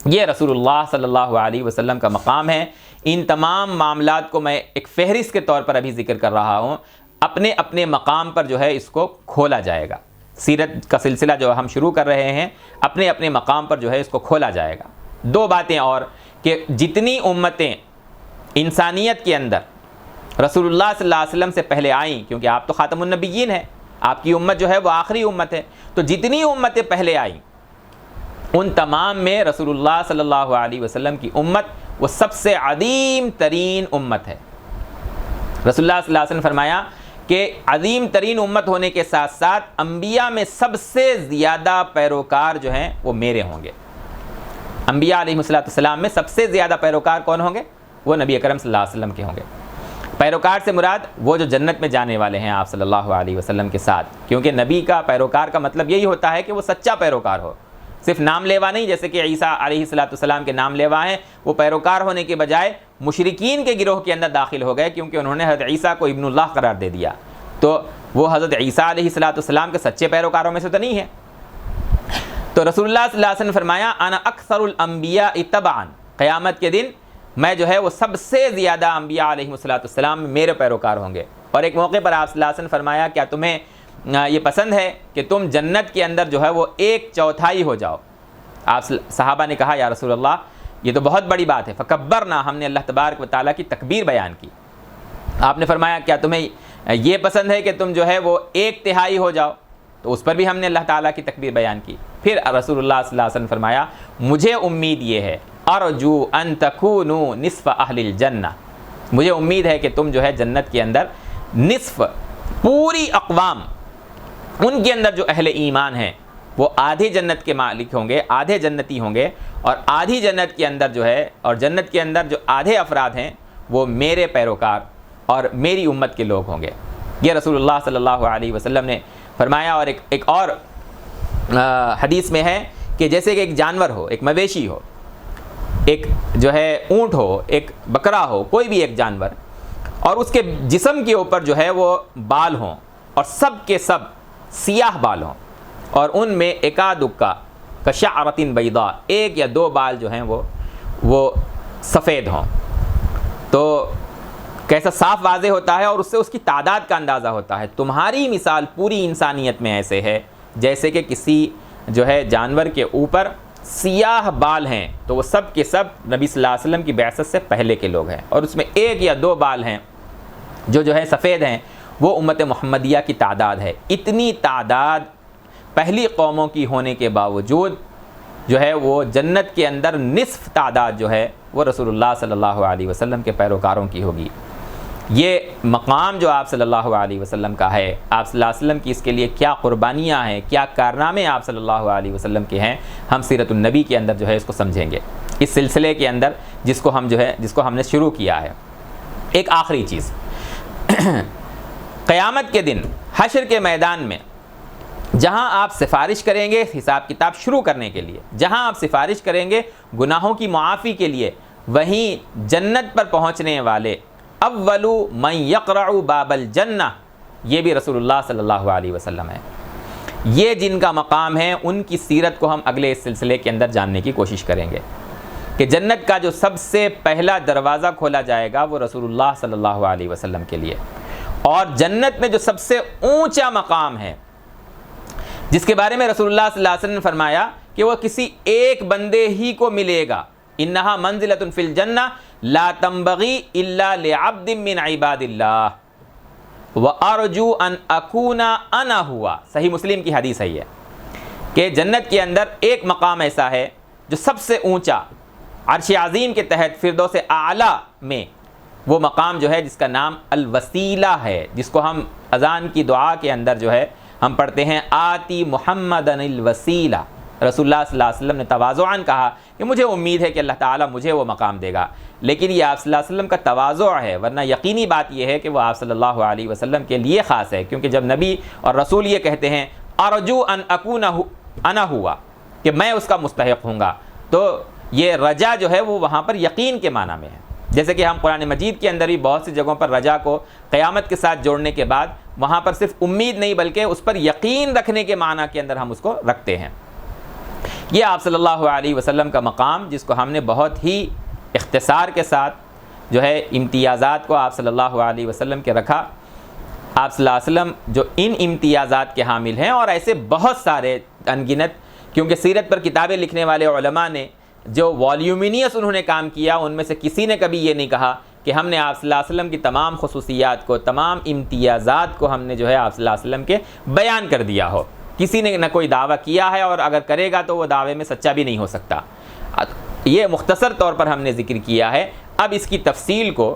یہ رسول اللہ صلی اللہ علیہ وسلم کا مقام ہے۔ ان تمام معاملات کو میں ایک فہرست کے طور پر ابھی ذکر کر رہا ہوں، اپنے اپنے مقام پر جو ہے اس کو کھولا جائے گا۔ سیرت کا سلسلہ جو ہم شروع کر رہے ہیں اپنے اپنے مقام پر جو ہے اس کو کھولا جائے گا۔ دو باتیں اور کہ جتنی امتیں انسانیت کے اندر رسول اللہ صلی اللہ علیہ وسلم سے پہلے آئیں، کیونکہ آپ تو خاتم النبیین ہیں، آپ کی امت جو ہے وہ آخری امت ہے، تو جتنی امتیں پہلے آئیں ان تمام میں رسول اللہ صلی اللہ علیہ وسلم کی امت وہ سب سے عظیم ترین امت ہے۔ رسول اللہ صلی اللہ علیہ وسلم نے فرمایا کہ عظیم ترین امت ہونے کے ساتھ ساتھ انبیاء میں سب سے زیادہ پیروکار جو ہیں وہ میرے ہوں گے۔ انبیاء علیہ السلام میں سب سے زیادہ پیروکار کون ہوں گے؟ وہ نبی اکرم صلی اللہ علیہ وسلم کے ہوں گے۔ پیروکار سے مراد وہ جو جنت میں جانے والے ہیں آپ صلی اللہ علیہ وسلم کے ساتھ، کیونکہ نبی کا پیروکار کا مطلب یہی ہوتا ہے کہ وہ سچا پیروکار ہو، صرف نام لیوا نہیں، جیسے کہ عیسیٰ علیہ السلام کے نام لیوا ہیں، وہ پیروکار ہونے کے بجائے مشرکین کے گروہ کے اندر داخل ہو گئے، کیونکہ انہوں نے حضرت عیسیٰ کو ابن اللہ قرار دے دیا، تو وہ حضرت عیسیٰ علیہ السلام کے سچے پیروکاروں میں سے تو نہیں ہے۔ تو رسول اللہ صلی اللہ علیہ وسلم نے فرمایا انا اکثر الانبیاء تبعا، قیامت کے دن میں جو ہے وہ سب سے زیادہ انبیاء علیہ السلام میرے پیروکار ہوں گے۔ اور ایک موقع پر آپ صلی اللہ علیہ وسلم نے فرمایا کیا تمہیں یہ پسند ہے کہ تم جنت کے اندر جو ہے وہ 1/4 ہو جاؤ؟ آپ صحابہ نے کہا یا رسول اللہ یہ تو بہت بڑی بات ہے، فکبرنا، ہم نے اللہ تبارک و تعالیٰ کی تکبیر بیان کی۔ آپ نے فرمایا کیا تمہیں یہ پسند ہے کہ تم جو ہے وہ 1/3 ہو جاؤ؟ تو اس پر بھی ہم نے اللہ تعالیٰ کی تکبیر بیان کی۔ پھر رسول اللہ صلی اللہ علیہ وسلم نے فرمایا مجھے امید یہ ہے ارجو ان تکونوا نصف اہل الجنہ، مجھے امید ہے کہ تم جو ہے جنت کے اندر نصف، پوری اقوام ان کے اندر جو اہل ایمان ہیں وہ آدھے جنت کے مالک ہوں گے، آدھے جنتی ہوں گے، اور آدھی جنت کے اندر جو ہے، اور جنت کے اندر جو آدھے افراد ہیں وہ میرے پیروکار اور میری امت کے لوگ ہوں گے۔ یہ رسول اللہ صلی اللہ علیہ وسلم نے فرمایا۔ اور ایک اور حدیث میں ہے کہ جیسے کہ ایک جانور ہو، ایک مویشی ہو، ایک جو ہے اونٹ ہو، ایک بکرا ہو، کوئی بھی ایک جانور، اور اس کے جسم کے اوپر جو ہے وہ بال ہوں، اور سب کے سب سیاہ بال ہوں، اور ان میں اکا دکا کشعرۃ بیضاء، 1 یا 2 بال جو ہیں وہ سفید ہوں، تو کیسا صاف واضح ہوتا ہے، اور اس سے اس کی تعداد کا اندازہ ہوتا ہے۔ تمہاری مثال پوری انسانیت میں ایسے ہے جیسے کہ کسی جو ہے جانور کے اوپر سیاہ بال ہیں، تو وہ سب کے سب نبی صلی اللہ علیہ وسلم کی بعثت سے پہلے کے لوگ ہیں، اور اس میں 1 یا 2 بال ہیں جو ہے سفید ہیں، وہ امت محمدیہ کی تعداد ہے۔ اتنی تعداد پہلی قوموں کی ہونے کے باوجود جو ہے وہ جنت کے اندر نصف تعداد جو ہے وہ رسول اللہ صلی اللہ علیہ وسلم کے پیروکاروں کی ہوگی۔ یہ مقام جو آپ صلی اللہ علیہ وسلم کا ہے، آپ صلی اللہ علیہ وسلم کی اس کے لیے کیا قربانیاں ہیں، کیا کارنامے آپ صلی اللہ علیہ وسلم کے ہیں، ہم سیرت النبی کے اندر جو ہے اس کو سمجھیں گے، اس سلسلے کے اندر جس کو ہم نے شروع کیا ہے۔ ایک آخری چیز، قیامت کے دن حشر کے میدان میں جہاں آپ سفارش کریں گے حساب کتاب شروع کرنے کے لیے، جہاں آپ سفارش کریں گے گناہوں کی معافی کے لیے، وہیں جنت پر پہنچنے والے اولو من یقرع باب الجنہ، یہ بھی رسول اللہ صلی اللہ علیہ وسلم ہے۔ یہ جن کا مقام ہے ان کی سیرت کو ہم اگلے اس سلسلے کے اندر جاننے کی کوشش کریں گے کہ جنت کا جو سب سے پہلا دروازہ کھولا جائے گا وہ رسول اللہ صلی اللہ علیہ وسلم کے لیے، اور جنت میں جو سب سے اونچا مقام ہے جس کے بارے میں رسول اللہ صلی اللہ علیہ وسلم نے فرمایا کہ وہ کسی ایک بندے ہی کو ملے گا، انہا منزلۃ فی الجنہ لا تنبغی الا لعبد من عباد اللہ وارجو ان اکون انا ہوا، صحیح مسلم کی حدیث ہے یہ، کہ جنت کے اندر ایک مقام ایسا ہے جو سب سے اونچا، عرش عظیم کے تحت فردوس اعلیٰ میں وہ مقام جو ہے جس کا نام الوسیلہ ہے، جس کو ہم اذان کی دعا کے اندر جو ہے ہم پڑھتے ہیں آتی محمدن الوسیلہ۔ رسول اللہ صلی اللہ علیہ وسلم نے تواضعاً کہا کہ مجھے امید ہے کہ اللہ تعالیٰ مجھے وہ مقام دے گا، لیکن یہ آپ صلی اللہ علیہ وسلم کا تواضع ہے، ورنہ یقینی بات یہ ہے کہ وہ آپ صلی اللہ علیہ وسلم کے لیے خاص ہے، کیونکہ جب نبی اور رسول یہ کہتے ہیں ارجو ان اکون انا ہوا، کہ میں اس کا مستحق ہوں گا، تو یہ رجا جو ہے وہ وہاں پر یقین کے معنی میں ہے، جیسے کہ ہم قرآن مجید کے اندر بھی بہت سی جگہوں پر رجا کو قیامت کے ساتھ جوڑنے کے بعد وہاں پر صرف امید نہیں بلکہ اس پر یقین رکھنے کے معنی کے اندر ہم اس کو رکھتے ہیں۔ یہ آپ صلی اللہ علیہ وسلم کا مقام جس کو ہم نے بہت ہی اختصار کے ساتھ جو ہے امتیازات کو آپ صلی اللہ علیہ وسلم کے رکھا۔ آپ صلی اللہ علیہ وسلم جو ان امتیازات کے حامل ہیں، اور ایسے بہت سارے انگنت، کیونکہ سیرت پر کتابیں لکھنے والے علماء نے جو والیومینیس انہوں نے کام کیا، ان میں سے کسی نے کبھی یہ نہیں کہا کہ ہم نے آپ صلی اللہ علیہ وسلم کی تمام خصوصیات کو، تمام امتیازات کو ہم نے جو ہے آپ صلی اللہ علیہ وسلم کے بیان کر دیا ہو۔ کسی نے نہ کوئی دعویٰ کیا ہے، اور اگر کرے گا تو وہ دعوے میں سچا بھی نہیں ہو سکتا۔ یہ مختصر طور پر ہم نے ذکر کیا ہے۔ اب اس کی تفصیل کو،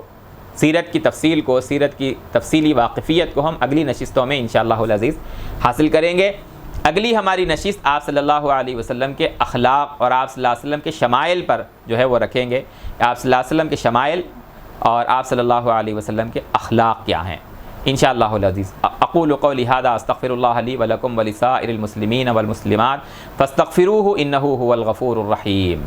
سیرت کی تفصیل کو، سیرت کی تفصیلی واقفیت کو ہم اگلی نشستوں میں انشاءاللہ العزیز حاصل کریں گے۔ اگلی ہماری نشست آپ صلی اللہ علیہ وسلم کے اخلاق اور آپ صلی اللہ علیہ وسلم کے شمائل پر جو ہے وہ رکھیں گے۔ آپ صلی اللہ علیہ وسلم کے شمائل اور آپ صلی اللہ علیہ وسلم کے اخلاق کیا ہیں انشاءاللہ العزیز۔ اقول قولی ھذا استغفر اللہ لی ولکم ولسائر المسلمین والمسلمات فاستغفروہ انہ ھو الغفور الرحیم۔